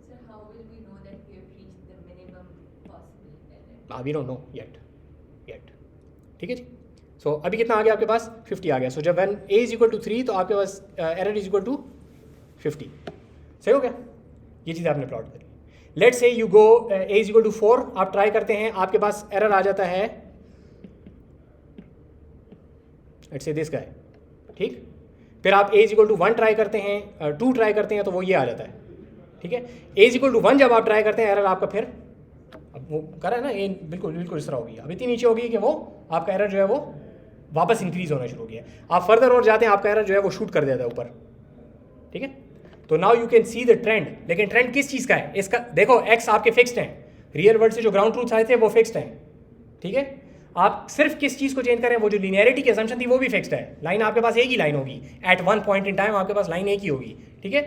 So how will we know that we have reached the minimum possible error? We don't know yet, ठीक है जी। सो अभी कितना आ गया आपके पास, 50 आ गया। सो जब when a is equal to 3 तो आपके पास एरर इज इक्वल टू 50, सही हो गया, ये चीज़ आपने प्लॉट करी। Let's say you go a is equal to 4, आप ट्राई करते हैं, आपके पास एरर आ जाता है लेट्स से दिस गाय, ठीक। फिर आप a is equal to 1 try करते हैं, 2 ट्राई करते हैं तो वो ये आ जाता है, ठीक है। a इज इक्वल टू 1 जब आप ट्राई करते हैं एरर आपका फिर अब वो कर रहा है ना, ये बिल्कुल बिल्कुल इस तरह होगी, अब इतनी नीचे होगी कि वो आपका एरर जो है वो वापस इंक्रीज होना शुरू हो गया। आप फर्दर और जाते हैं, आपका एरर जो है वो शूट कर देता है ऊपर, ठीक है। तो now you can see the trend, लेकिन ट्रेंड किस चीज़ का है, इसका देखो एक्स आपके फिक्स्ड हैं, रियल वर्ल्ड से जो ग्राउंड ट्रूथ्स आए थे वो फिक्स्ड हैं, ठीक है। आप सिर्फ किस चीज़ को चेंज करें, वो जो लीनियरिटी की असम्पशन थी वो भी फिक्स्ड है, लाइन आपके पास एक ही लाइन होगी, at one point in time आपके पास लाइन एक ही होगी, ठीक है।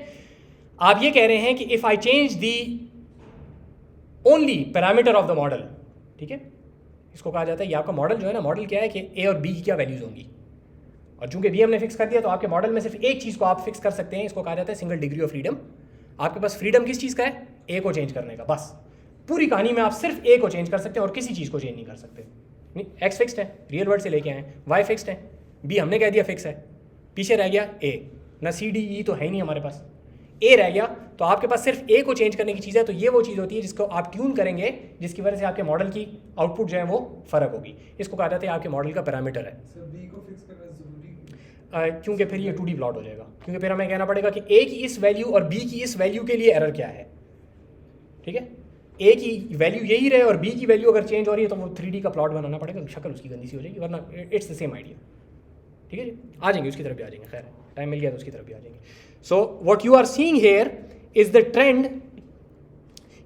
आप ये कह रहे हैं कि if I change the only parameter of the model, ठीक है, इसको कहा जाता है, ये आपका मॉडल जो है ना, मॉडल क्या है कि ए और बी की क्या वैल्यूज होंगी, और चूंकि बी हमने फिक्स कर दिया तो आपके मॉडल में सिर्फ एक चीज़ को आप फिक्स कर सकते हैं, इसको कहा जाता है सिंगल डिग्री ऑफ फ्रीडम। आपके पास फ्रीडम किस चीज़ का है, ए को चेंज करने का, बस पूरी कहानी में आप सिर्फ ए को चेंज कर सकते हैं और किसी चीज़ को चेंज नहीं कर सकते। नहीं, एक्स फिक्स्ड है, रियल वर्ल्ड से लेके आए, वाई फिक्स्ड है, बी हमने कह दिया फिक्स है, पीछे रह गया ए, ना सी डी ई तो है ही नहीं हमारे पास, ए रह गया, तो आपके पास सिर्फ ए को चेंज करने की चीज़ है। तो ये वो चीज़ होती है जिसको आप ट्यून करेंगे, जिसकी वजह से आपके मॉडल की आउटपुट जो है वो फ़र्क होगी, इसको कहा जाता है आपके मॉडल का पैरामीटर है। बी को फिक्स करना ज़रूरी क्योंकि फिर ये 2D प्लॉट हो जाएगा, क्योंकि फिर हमें कहना पड़ेगा कि ए की इस वैल्यू और बी की इस वैल्यू के लिए एरर क्या है, ठीक है। ए की वैल्यू यही रहे और बी की वैल्यू अगर चेंज हो रही है तो वो 3D का प्लॉट बनाना पड़ेगा, शक्ल उसकी गंदी सी हो जाएगी, वरना इट्स द सेम आइडिया, ठीक है जी। आ जाएंगे उसकी तरफ भी आ जाएंगे, खैर टाइम मिल गया तो उसकी तरफ भी आ जाएंगे। So what you are seeing here is the trend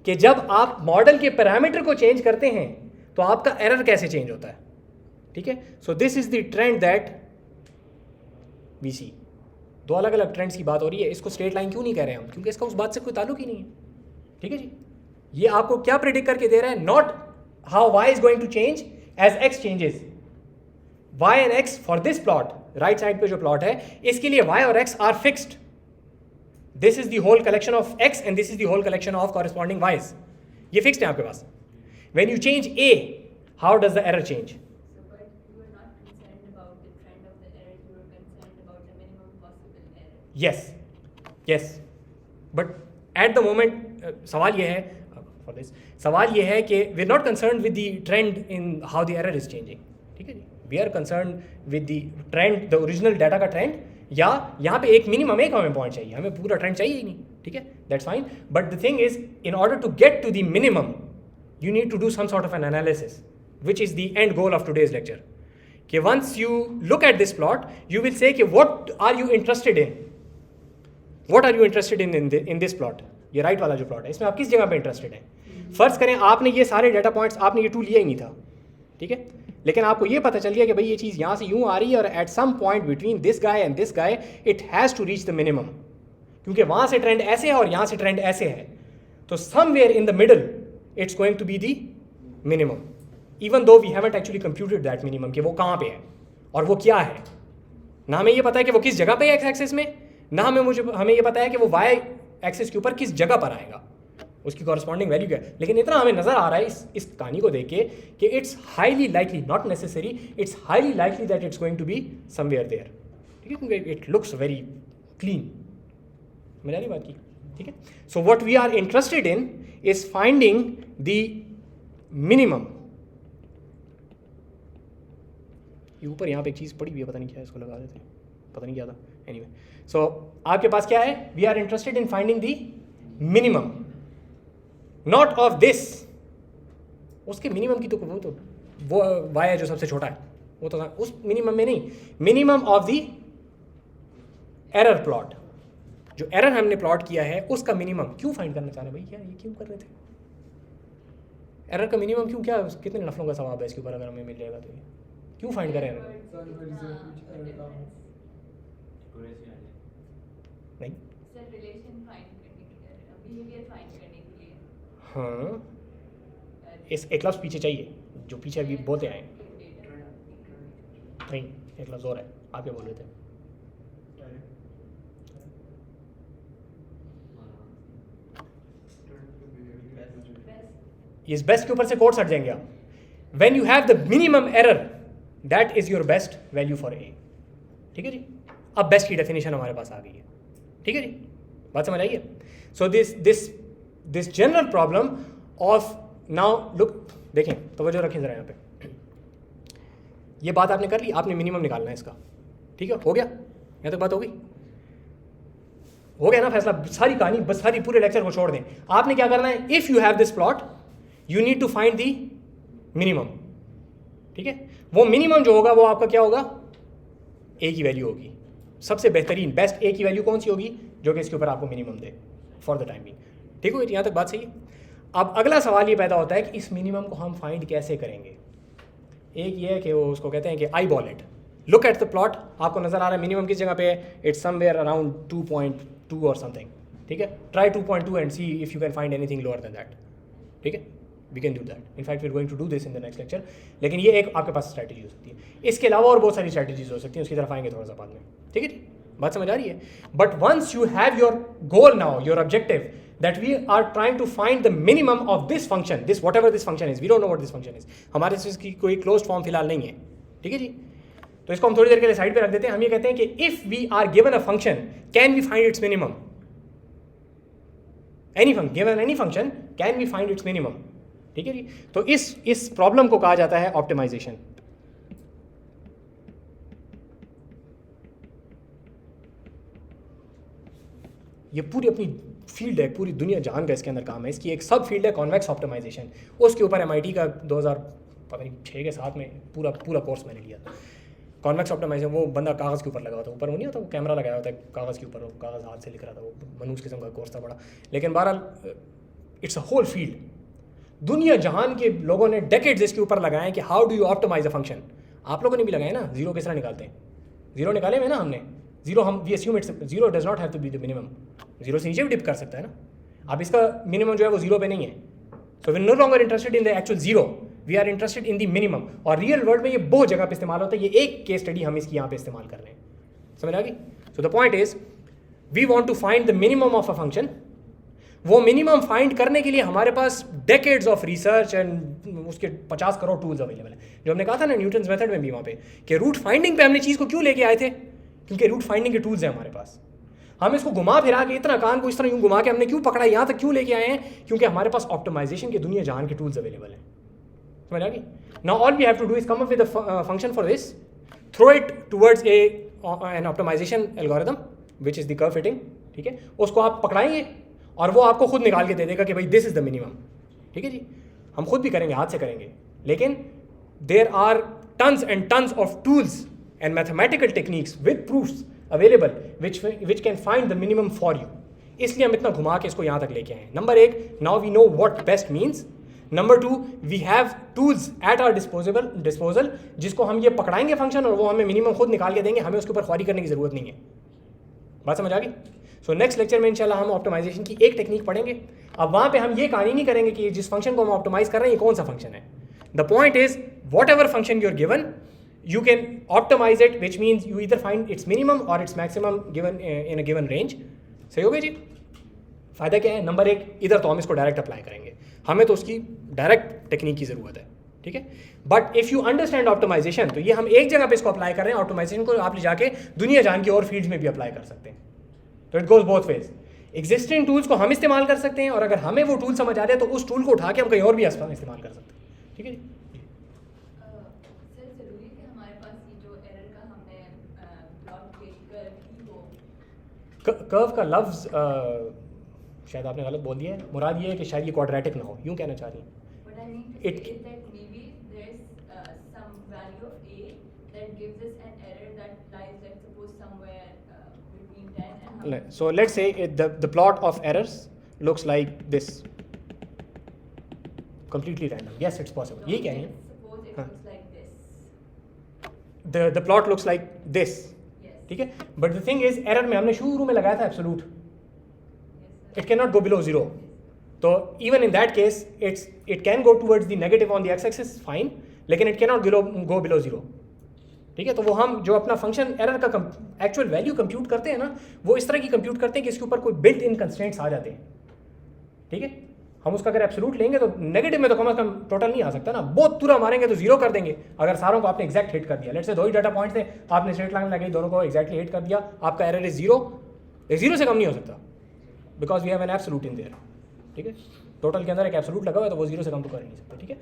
कि जब आप मॉडल के पैरामीटर को चेंज करते हैं तो आपका एरर कैसे चेंज होता है, ठीक है। So this is the trend that we see. दो अलग अलग ट्रेंड्स की बात हो रही है, इसको स्ट्रेट लाइन क्यों नहीं कह रहे हैं हम, क्योंकि इसका उस बात से कोई ताल्लुक ही नहीं है, ठीक है जी। ये आपको क्या प्रेडिक्ट करके दे रहा है, not how Y is going to change as X changes, Y and X for this plot, right side पे जो प्लॉट है इसके लिए वाई और X are fixed, this is the whole collection of X and this is the whole collection of corresponding Ys, ये fixed है आपके पास। When you change A, how does the error change? So, but you are not concerned about the trend of the error, you are concerned about the minimum possible error. yes, but at the moment सवाल ये है for this, सवाल ये है कि we are not concern with the trend in how the error is changing, ठीक है जी। We are concern with the trend, the original data का ट्रेंड, या यहाँ पे एक मिनिमम एक हमें पॉइंट चाहिए, हमें पूरा ट्रेंड चाहिए ही नहीं, ठीक है, that's fine. But the thing is in order to get to the minimum you need to do some sort of an analysis, which is the end goal of today's lecture. कि once you look at this plot, you will say कि what are you interested in? What are you interested in this plot? ये right वाला जो plot है, इसमें आप किस जगह पे इंटरेस्टेड हैं? फर्ज करें आपने ये सारे डाटा पॉइंट्स, आपने ये टू लिया ही नहीं था, ठीक है, लेकिन आपको ये पता चल गया कि भाई ये चीज़ यहाँ से यूँ आ रही है और at some point between this guy and this guy it has to reach the minimum, क्योंकि वहाँ से ट्रेंड ऐसे है और यहाँ से ट्रेंड ऐसे है, तो somewhere in the middle it's going to be the minimum, even though we haven't actually computed that minimum कि वो कहाँ पे है और वो क्या है। ना हमें ये पता है कि वो किस जगह पे है एक्स एक्सिस में, ना हमें ये पता है कि वो वाई एक्सिस के ऊपर किस जगह पर आएगा, उसकी कॉरस्पॉन्डिंग वैल्यू क्या है। लेकिन इतना हमें नज़र आ रहा है इस कहानी को देख के कि it's highly likely, not necessary, it's highly likely that it's going to be somewhere there, ठीक है, क्योंकि इट लुक्स वेरी क्लीन, समझ आ रही बात की, ठीक है। So what we are interested in is finding the minimum। ये ऊपर यहाँ पे एक चीज़ पड़ी हुई है, पता नहीं क्या है, इसको लगा देते हैं, पता नहीं क्या था, एनीवे। सो आपके पास क्या है, we are interested in finding the minimum, not of this, उसके मिनिमम की तो वो वाई है जो सबसे छोटा है, वो तो उस मिनिमम में नहीं, minimum of the error plot, जो एरर हमने प्लॉट किया है उसका मिनिमम क्यों फाइंड करना चाह रहे हैं भाई, क्या ये क्यों कर रहे थे, एरर का मिनिमम क्यों, क्या कितने नफलों का सवाब है इसके ऊपर, अगर हमें मिल जाएगा तो ये क्यों फाइंड करें एरर? Accuracy आ जाए. नहीं. सर रिलेशन फाइंड करने के लिए, बिहेवियर फाइंड करने के लिए हाँ, इस एक लफ्ज़ पीछे चाहिए जो पीछे अभी बोलते आए. नहीं, एक लफ्ज़ और है, आप क्या बोल रहे थे? इस बेस्ट के ऊपर से कोट्स हट जाएंगे आप. When you have the minimum error that is your best value for a. ठीक है जी. अब बेस्ट की डेफिनेशन हमारे पास आ गई है. ठीक है जी, बात समझ आइए. So this general problem of now look, देखें तवज्जो रखें ज़रा यहाँ पे. ये बात आपने कर ली, आपने मिनिमम निकालना है इसका. ठीक है, हो गया, यहाँ तक बात हो गई, हो गया ना फैसला. सारी कहानी बस, सारी पूरे लेक्चर को छोड़ दें. आपने क्या करना है, if you have this plot you need to find the minimum. ठीक है, वो मिनिमम जो होगा वो आपका क्या होगा, ए की वैल्यू होगी. सबसे बेहतरीन बेस्ट ए की वैल्यू कौन सी होगी, जो कि इसके ऊपर आपको minimum they for the time being. ठीक हो, यहाँ तक बात सही है. अब अगला सवाल ये पैदा होता है कि इस मिनिमम को हम फाइंड कैसे करेंगे. एक ये है कि वो उसको कहते हैं कि eye ball it. Look at the plot, आपको नजर आ रहा है मिनिमम किस जगह पे है, इट्स समवेयर अराउंड 2.2 और समथिंग. ठीक है, try 2.2 and see if you can find anything lower than that. ठीक है, we can do that. In fact we are going to do this in the next lecture. लेकिन ये एक आपके पास स्ट्रैटेजी हो सकती है. इसके अलावा और बहुत सारी स्ट्रैटेजीज हो सकती हैं, उसकी तरफ आएंगे थोड़ा सा बाद में. ठीक है जी, बात समझ आ रही है. But once you have your goal now, your objective that we are trying to find the minimum of this function, this whatever this function is, we don't know what this function is. हमारे से इसकी कोई closed form फिलहाल नहीं है. ठीक है जी, तो इसको हम थोड़ी देर के लिए साइड पे रख देते हैं. हम ये कहते हैं कि if we are given a function, can we find its minimum? Given any function, can we find its minimum? ठीक है जी, तो इस प्रॉब्लम को कहा जाता है ऑप्टिमाइजेशन. ये पूरी अपनी फील्ड है, पूरी दुनिया जान का इसके अंदर काम है. इसकी एक सब फील्ड है कॉन्वेक्स ऑप्टिमाइजेशन. उसके ऊपर MIT का 2006 के 7 में पूरा कोर्स मैंने लिया. कॉन्वेक्स ऑप्टिमाइजेशन, वो बंदा कागज़ के ऊपर लगा होता है, ऊपर वो नहीं होता, वो कैमरा लगाया होता है कागज़ के ऊपर, वो कागज़ हाथ से लिख रहा था. वो मनूस किस्म का कोर्स था बड़ा. लेकिन बहरहाल इट्स अ होल फील्ड. दुनिया जहान के लोगों ने डेकेड्स इसके ऊपर लगाए कि how do you optimise a function. आप लोगों ने भी लगाए ना, जीरो किस तरह निकालते हैं. जीरो निकाले हुए ना हमने. जीरो हम we assume it's zero does not have to be the minimum. Zero से नीचे भी डिप कर सकता है ना. अब इसका मिनिमम जो है वो जीरो पे नहीं है. So we no longer interested in the actual zero, we are interested in the minimum. और रियल वर्ल्ड में ये बहुत जगह पे इस्तेमाल होता है. ये एक केस स्टडी हम इसकी यहाँ पे इस्तेमाल कर रहे हैं. समझ आ गई. So the point is we want to find the minimum of a function. वो मिनिमम फाइंड करने के लिए हमारे पास डेकेड्स ऑफ रिसर्च एंड उसके 50 करोड़ टूल्स अवेलेबल हैं. जो हमने कहा था ना न्यूटन्स मेथड में भी वहाँ पे कि रूट फाइंडिंग पे हमने चीज़ को क्यों लेके आए थे, क्योंकि रूट फाइंडिंग के टूल्स हैं हमारे पास. हम इसको घुमा फिरा के इतना कान को इस तरह यूँ घुमा के हमने क्यों पकड़ा, यहाँ तक क्यों लेके आए हैं, क्योंकि हमारे पास ऑप्टिमाइजेशन के दुनिया जान के टूल्स अवेलेबल हैं. समझ आ गई. Now all we have to do is come up with a function for this, throw it towards an optimisation algorithm which is the curve fitting. ठीक है, उसको आप पकड़ाएंगे और वो आपको खुद निकाल के दे देगा कि भाई दिस इज़ द मिनिमम. ठीक है जी, हम खुद भी करेंगे, हाथ से करेंगे. लेकिन there are tons and tons of tools and mathematical techniques with proofs available which can find the minimum for you. इसलिए हम इतना घुमा के इसको यहाँ तक लेके आए. नंबर एक, now we know what best means. Number two, we have tools at our disposal जिसको हम ये पकड़ाएंगे फंक्शन और वो हमें मिनिमम खुद निकाल के देंगे. हमें उसके ऊपर ख्वारी करने की ज़रूरत नहीं है. बात समझ आ गई. सो नेक्स्ट लेक्चर में इंशाल्लाह हम ऑप्टिमाइजेशन की एक टेक्निक पढ़ेंगे. अब वहाँ पे हम ये कहानी नहीं करेंगे कि जिस फंक्शन को हम ऑप्टिमाइज कर रहे हैं ये कौन सा फंक्शन है. The point is whatever function you are given you can optimize it, which means you either find its minimum or its maximum given in a given range. सही हो गया जी. फ़ायदा क्या है, नंबर एक, इधर तो हम इसको डायरेक्ट अप्लाई करेंगे, हमें तो उसकी डायरेक्ट टेक्निक की ज़रूरत है. ठीक है, but if you understand optimisation, तो ये हम एक जगह पे इसको अप्लाई कर रहे हैं. ऑप्टिमाइजेशन को आप ले जाके दुनिया जान की और फील्ड्स में भी अप्लाई कर सकते हैं. तो it goes both ways. Existing tools को हम इस्तेमाल कर सकते हैं और अगर हमें वो टूल समझ आ जाए तो उस टूल को उठा के हम कहीं और भी इस्तेमाल कर सकते हैं. ठीक है जी. कर्व का लफ्ज़ शायद आपने गलत बोल दिया है. मुराद ये है कि शायद ये क्वाड्रेटिक ना हो, यूँ कहना चाह रही हैं. So let's say the plot of errors looks like this, completely random. Yes, it's possible. यही कह रही हैं. The plot looks like this. ठीक है, but the thing is error में हमने शुरू में लगाया था absolute, it can not go below 0. तो even in that case it can go towards the negative on the X axis, fine, लेकिन it can not go below 0. ठीक है, तो वो हम जो अपना फंक्शन एरर का एक्चुअल वैल्यू कंप्यूट करते हैं ना, वो इस तरह की कंप्यूट करते हैं कि इसके ऊपर कोई बिल्ट इन कंस्ट्रेंट्स आ जाते हैं. ठीक है, हम उसका अगर एब्सोल्यूट लेंगे तो नेगेटिव में तो कम से कम टोटल नहीं आ सकता ना, बहुत पूरा मारेंगे तो 0 कर देंगे अगर सारों को आपने एग्जैक्ट हिट कर दिया. Let's say 2 he data points थे, आपने स्ट्रेट लाइन लगाई, दोनों को एग्जैक्टली हिट कर दिया, आपका एरर इज 0. 0 से कम नहीं हो सकता because we have an absolute in there. ठीक है, टोटल के अंदर एक एब्सोल्यूट लगा हुआ है तो वो 0 से कम तो कर ही नहीं सकता. ठीक है,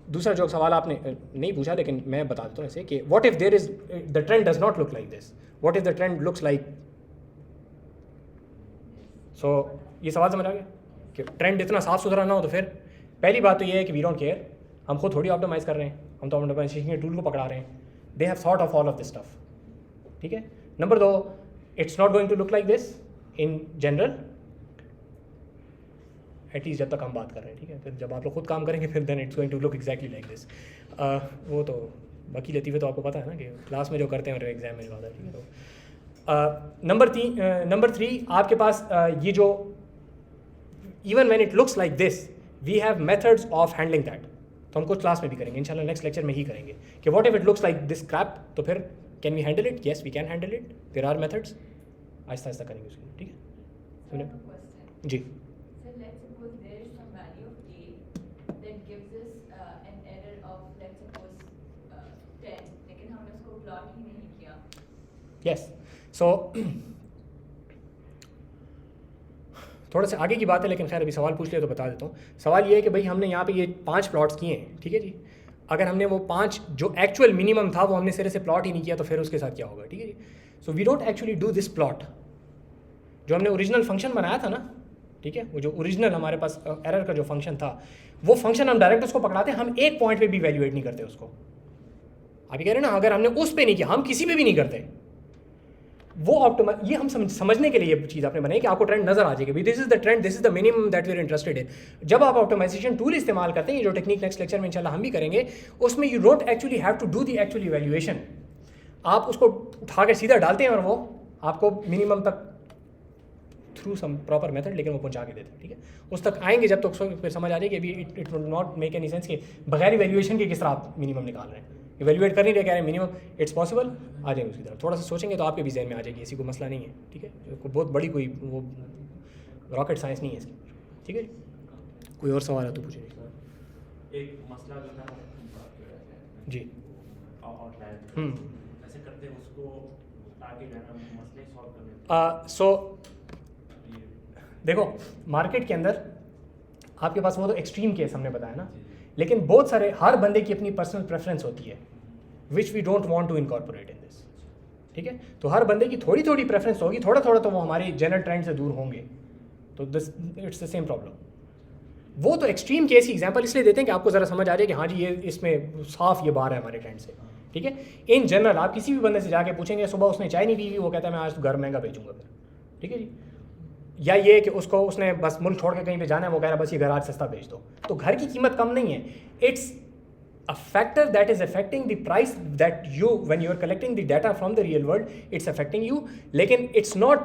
दूसरा जो सवाल आपने नहीं पूछा लेकिन मैं बता देता हूँ ऐसे कि what if there is the trend does not look like this, what if the trend looks like. So ये सवाल समझ आ गया कि ट्रेंड इतना साफ सुथरा ना हो तो फिर पहली बात तो ये है कि वी डोंट केयर, हम खुद थोड़ी ऑप्टिमाइज कर रहे हैं, हम तो ऑप्टिमाइजेशन के टूल को पकड़ा रहे हैं. They have thought of all of this stuff. ठीक है, number 2, it's not going to look like this in general, at least जब तक हम बात कर रहे हैं. ठीक है, फिर जब आप लोग खुद काम करेंगे फिर then it's going to look exactly like this. वो तो बाकी लतीफ़े तो आपको पता है ना कि क्लास में जो करते हैं और एग्जाम में जो आता है. ठीक है, तो नंबर 3 आपके पास ये जो even when it looks like this we have methods of handling that. तो हम कुछ क्लास में भी करेंगे इंशाल्लाह, नेक्स्ट लेक्चर में ही करेंगे कि what if it looks like this crap, तो फिर can we handle it. Yes we can handle it, there are methods. आहिस्ता आहिस्ता करेंगे उसको. ठीक है, सुनिए जी. So let's suppose there is some value of k that gives us an error of let's suppose 10, लेकिन हमने उसको plot ही नहीं किया. यस, सो थोड़ा सा आगे की बात है लेकिन खैर अभी सवाल पूछ लिया तो बता देता हूँ. सवाल ये है कि भाई हमने यहाँ पे ये 5 प्लॉट्स किए हैं. ठीक है जी, अगर हमने वो 5 जो एक्चुअल मिनिमम था वो हमने सिरे से प्लॉट ही नहीं किया तो फिर उसके साथ क्या होगा. ठीक है जी, so we don't actually do this plot. जो हमने ओरिजिनल फंक्शन बनाया था ना, ठीक है, वो जो ओरिजिनल हमारे पास एरर का जो फंक्शन था वो फंक्शन हम डायरेक्ट उसको पकड़ाते हैं, हम एक पॉइंट पे भी वैल्यूएट नहीं करते उसको. आप ये कह रहे हैं ना, अगर हमने उस पे नहीं किया हम किसी पे भी नहीं करते. वो ऑप्टिमाइज, ये हम समझने के लिए ये चीज़ आपने बनाई कि आपको ट्रेंड नजर आ जाएगी, this is the trend, this is the minimum that we are interested in. जब आप ऑप्टिमाइजेशन टूल इस्तेमाल करते हैं, ये जो टेक्निक नेक्स्ट लेक्चर में इंशाल्लाह हम भी करेंगे, उसमें you don't actually have to do the actual evaluation. आप उसको उठा के सीधा डालते हैं और वो आपको मिनिमम तक थ्रू सम प्रॉपर मेथड लेकिन वो पहुंचा के देते हैं. ठीक है, उस तक आएंगे जब तक फिर समझ आ जाएगी अभी it will not make any sense कि बगैर इवैल्यूएशन के किस तरह आप मिनिमम निकाल रहे हैं. इवैल्यूएट कर नहीं रहे, कह रहे हैं मिनिमम, इट्स पॉसिबल, आ जाएंगे उसकी तरफ. थोड़ा सा सोचेंगे तो आपके भी जहन में आ जाएगी, ऐसी कोई मसला नहीं है. ठीक है, बहुत बड़ी कोई वो रॉकेट साइंस नहीं है इसकी. ठीक है, कोई और सवाल है तो पूछिए. एक मसला जो था जी, आउटलायर ऐसे करते हैं उसको आगे जाना मसले सॉल्व करने. सो देखो मार्केट के अंदर आपके पास वो तो एक्सट्रीम केस हमने बताया ना, लेकिन बहुत सारे हर बंदे की अपनी पर्सनल प्रेफरेंस होती है which we don't want to incorporate in this. ठीक है, तो हर बंदे की थोड़ी थोड़ी प्रेफरेंस होगी, थोड़ा थोड़ा तो वो हमारी जनरल ट्रेंड से दूर होंगे. तो this it's the same problem. वो तो एक्सट्रीम केस की एग्जांपल इसलिए देते हैं कि आपको ज़रा समझ आ जाए कि हाँ जी ये इसमें साफ ये बार है हमारे ट्रेंड से. ठीक है, इन जनरल आप किसी भी बंदे से जाके पूछेंगे सुबह उसने चाय नहीं पी, वो कहता है मैं आज तो घर महंगा बेचूंगा फिर. ठीक है जी, या ये कि उसने बस मुल्क छोड़ के कहीं पे जाना है, वो कह रहा है बस ये घर आज सस्ता बेच दो. तो घर की कीमत कम नहीं है, it's a factor that is affecting the price that you when you are collecting the data from the real world, it's affecting you, लेकिन it's not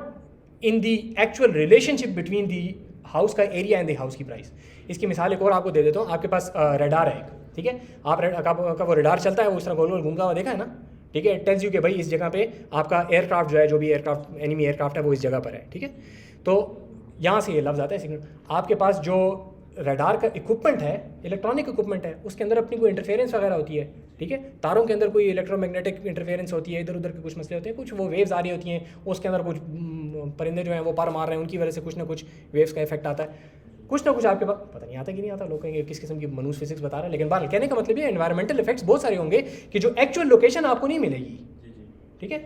in the actual relationship between the house का area and the house की price. इसकी मिसाल एक और आपको दे देता हूँ. आपके पास रेडार है एक, ठीक है, आपका वो रेडार चलता है, वो इस तरह गोल गोल घूमता हुआ देखा है ना. ठीक है, टेल्स यू कि भाई इस जगह पे आपका एयरक्राफ्ट जो है, जो भी एयरक्राफ्ट एनिमी एयरक्राफ्ट है वो इस जगह पर है. ठीक है, तो यहाँ से ये लफ्ज़ आता है सिग्नल. आपके पास जो रडार का इक्विपमेंट है, इलेक्ट्रॉनिक इक्विपमेंट है, उसके अंदर अपनी कोई इंटरफेरेंस वगैरह होती है. ठीक है, तारों के अंदर कोई इलेक्ट्रोमैग्नेटिक इंटरफेरेंस होती है, इधर उधर के कुछ मसले होते हैं, कुछ वो वेव्स आ रही होती हैं, उसके अंदर कुछ परिंदे जो हैं वो पर मार रहे हैं, उनकी वजह से कुछ ना कुछ वेव्स का इफेक्ट आता है. कुछ ना कुछ आपके पास पता नहीं आता कि नहीं आता, लोग कहेंगे किस किस्म की मनूस फिजिक्स बता रहे हैं, लेकिन बात कहने का मतलब ये एनवायरमेंटल इफेक्ट्स बहुत सारे होंगे कि जो एक्चुअल लोकेशन आपको नहीं मिलेगी. ठीक है,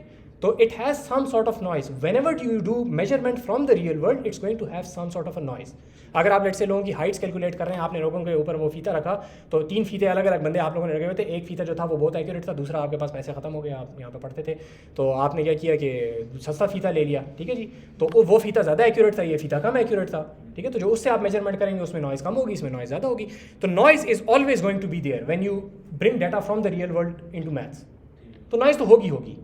तो it has some sort of noise. Whenever you do measurement from the real world, it's going to have some sort of a noise. अगर आप लेट से लोगों की हाइट्स कैलकुलेट कर रहे हैं, आपने लोगों के ऊपर वो फीता रखा, तो 3 फीते अलग अलग बंदे आप लोगों ने रखे हुए थे. एक फीता जो था वो बहुत एक्यूरेट था, दूसरा आपके पास पैसे खत्म हो गए, आप यहाँ पे पढ़ते थे, तो आपने क्या किया कि सस्ता फीता ले लिया. ठीक है जी, तो वो फीता ज़्यादा एक्यूरेट था, ये फीता कम एक्यूरेट था. ठीक है, तो जो उससे आप मेजरमेंट करेंगे उसमें नॉइस कम होगी, इसमें नॉइस ज़्यादा होगी. तो noise is always going to be there when you bring data from the real world into maths. तो नॉइस तो होगी.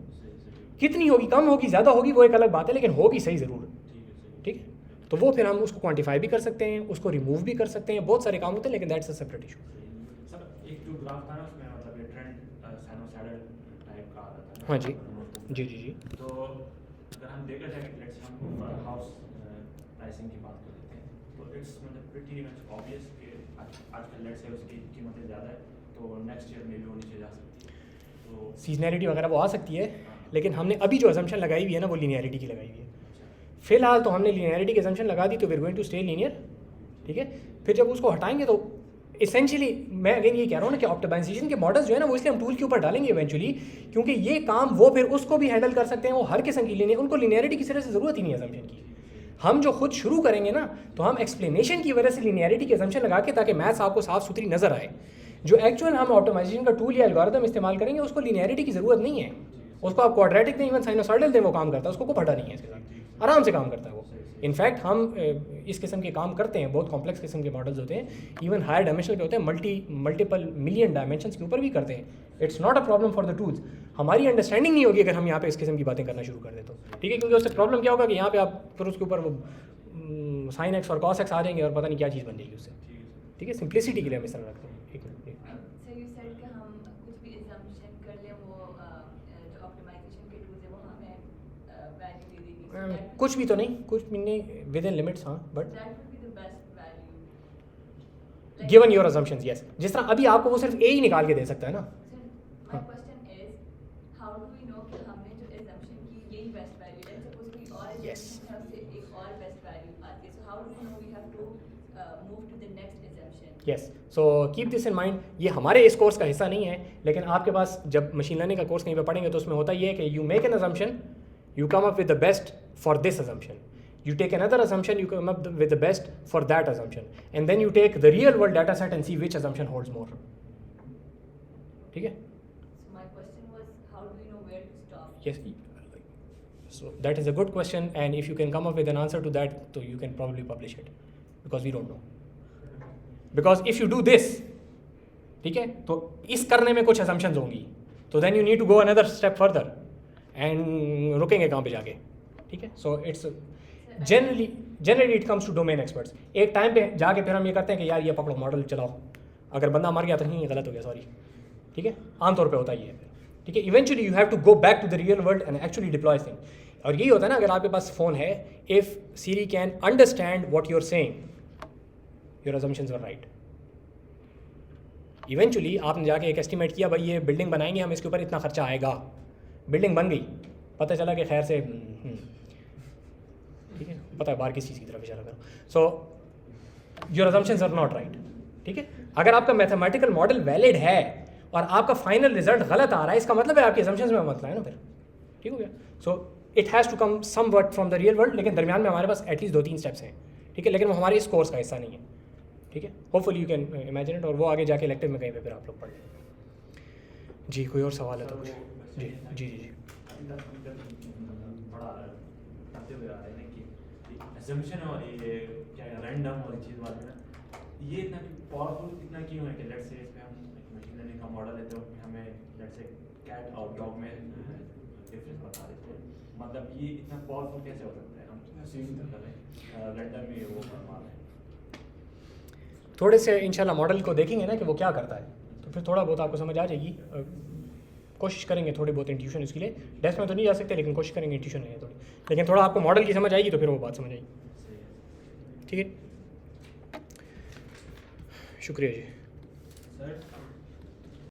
कितनी होगी, कम होगी, ज़्यादा होगी, वो एक अलग बात है, लेकिन होगी सही ज़रूर। ठीक है सही। ठीक है, तो वो फिर हम उसको क्वांटिफाई भी कर सकते हैं, उसको रिमूव भी कर सकते हैं, बहुत सारे काम होते हैं, लेकिन that's a separate issue. Sir एक जो ग्राफ था ना उसमें मतलब ये ट्रेंड साइनोसॉइडल टाइप का आ रहा था। हाँ जी जी जी जी। तो अगर हम देख रहे थे कि लेट्स हम हाउस प्राइसिंग की बात कर लेते हैं तो इट्स मतलब प्रीटी मच ऑब्वियस कि आजकल लेट्स से उसकी कीमतें ज़्यादा है तो नेक्स्ट ईयर में भी वो नीचे जा सकती है। तो सीजनैलिटी वगैरह वो आ सकती है, लेकिन हमने अभी जो असम्पशन लगाई हुई है ना वो लीनियरिटी की लगाई हुई है। फिलहाल तो हमने लीनियरिटी की असम्पशन लगा दी, तो we are going to stay linear. ठीक है, फिर जब उसको हटाएंगे तो इसेंशियली मैं अगेन ये कह रहा हूँ ना कि ऑप्टिमाइजेशन के मॉडल्स जो है ना वो इसलिए हम टूल के ऊपर डालेंगे इवेंचुअली, क्योंकि ये काम वो फिर उसको भी हैंडल कर सकते हैं, वो हर किस्म की लीनियर, उनको लीनियरिटी की तरह से ज़रूरत ही नहीं है असम्पशन की। हम जो खुद शुरू करेंगे ना तो हम एक्सप्लेनेशन की वजह से लीनियरिटी की असम्पशन लगा के, ताकि मैथ्स आपको साफ सुथरी नज़र आए। जो एक्चुअल हम ऑप्टिमाइजेशन का टूल या एल्गोरिथम इस्तेमाल करेंगे उसको लीनियरिटी की ज़रूरत नहीं है, उसको आप क्वाड्रेटिक दें, इवन साइनोसॉइडल दें, वो काम करता है, उसको कोई फटा नहीं है इसके साथ, आराम से काम करता है वो। इनफैक्ट हम इस किस्म के काम करते हैं, बहुत कॉम्प्लेक्स किस्म के मॉडल्स होते हैं, इवन हायर डायमेंशनल के होते हैं, मल्टीपल मिलियन डायमेंशंस के ऊपर भी करते हैं। It's not a problem for the tools. हमारी अंडरस्टैंडिंग नहीं होगी अगर हम यहाँ पे इस किस्म की बातें करना शुरू कर दें तो, ठीक है, क्योंकि उससे प्रॉब्लम क्या होगा कि यहाँ पे आप फिर उसके ऊपर वो साइन एक्स और कॉस एक्स आ जाएंगे और पता नहीं क्या चीज़ बन जाएगी उससे। ठीक है, सिंप्लिसिटी के लिए हम इस तरह रखते हैं। एक मिनट। So you said कि हम कुछ भी assumption कर लें वो जो optimization के tools है वो हमें value दे देगी। So that will- कुछ भी तो नहीं, कुछ भी नहीं, विद इन लिमिट्स, हाँ, but that would be the best value. Like- given your assumptions, yes। जिस तरह अभी आपको वो सिर्फ ए ही निकाल के दे सकता है ना। So my question is, how do we know कि हमने जो assumption की यही best value है? Suppose कोई और Yes. assumption है उससे एक और best value आती है. So how do we know we have to move to the next assumption? Yes, so keep this in mind. ये हमारे इस कोर्स का हिस्सा नहीं है, लेकिन आपके पास जब मशीन लर्निंग का कोर्स कहीं पे पढ़ेंगे तो उसमें होता ये है कि you make an assumption, you come up with the best for this assumption, you take another assumption, you come up with the best for that assumption, and then you take the real world data set and see which assumption holds more. ठीक है? So my question was, how do we know where to stop? Yes. So that is a good question, and if you can come up with an answer to that, so you can probably publish it, because we don't know. Because if you do this, ठीक है, तो इस करने में कुछ assumptions होंगी, तो then you need to go another step further, and रुकेंगे कहाँ पे जाके, ठीक है? So it's generally it comes to domain experts. एक टाइम पे जाके फिर हम ये करते हैं कि यार ये पकड़ो मॉडल चलाओ, अगर बंदा मर गया तो नहीं, ये गलत हो गया, सॉरी, ठीक है, आमतौर पे होता ही है। ठीक है, eventually you have to go back to the real world and actually deploy thing. और यही होता है ना, अगर आपके पास फ़ोन है, if Siri can understand what you are saying, your assumptions are right. Eventually आपने जाके एक एस्टिमेट किया, भाई ये बिल्डिंग बनाएंगे हम, इसके ऊपर इतना खर्चा आएगा, बिल्डिंग बन गई, पता चला कि खैर से ठीक है, पता है बाहर किस चीज़ की तरफ इशारा करो। So your assumptions are not right. ठीक है, अगर आपका मैथमेटिकल मॉडल वैलिड है और आपका फाइनल रिजल्ट गलत आ रहा है, इसका मतलब है आपकी असम्पशंस में मसला है ना फिर। ठीक हो गया? So it has to come somewhat from the real world, लेकिन दरमियान में हमारे पास एटलीस्ट 2-3 स्टेप्स हैं। ठीक है, लेकिन वो हमारे इस कोर्स का हिस्सा नहीं है। ठीक है, hopefully you can imagine it, और वो आगे जाके इलेक्टिव में कहीं पे फिर आप लोग पढ़ लें। जी, कोई और सवाल है तो कुछ? जी जी जी। बड़ा करते हुए आ रहे हैं कि assumption और ये क्या रैंडम और चीज़ वाले ना, ये इतना पावरफुल इतना क्यों है कि लेट्स से इस पे हम मशीन लर्निंग का मॉडल है तो हमें लेट्स से कैट और डॉग में डिफरेंस बता देते हैं, मतलब ये इतना पावरफुल कैसे हो सकता है? हम assume कर रहे हैं रैंडम में वो करवा रहे हैं। थोड़े से इंशाल्लाह मॉडल को देखेंगे ना कि वो क्या करता है, तो फिर थोड़ा बहुत आपको समझ आ जाएगी। कोशिश करेंगे थोड़ी बहुत इंट्यूशन इसके लिए, डेस्क में तो नहीं जा सकते, लेकिन कोशिश करेंगे इंट्यूशन लेंगे थोड़ी, लेकिन थोड़ा आपको मॉडल की समझ आएगी तो फिर वो बात समझ आएगी। ठीक है, शुक्रिया जी। सर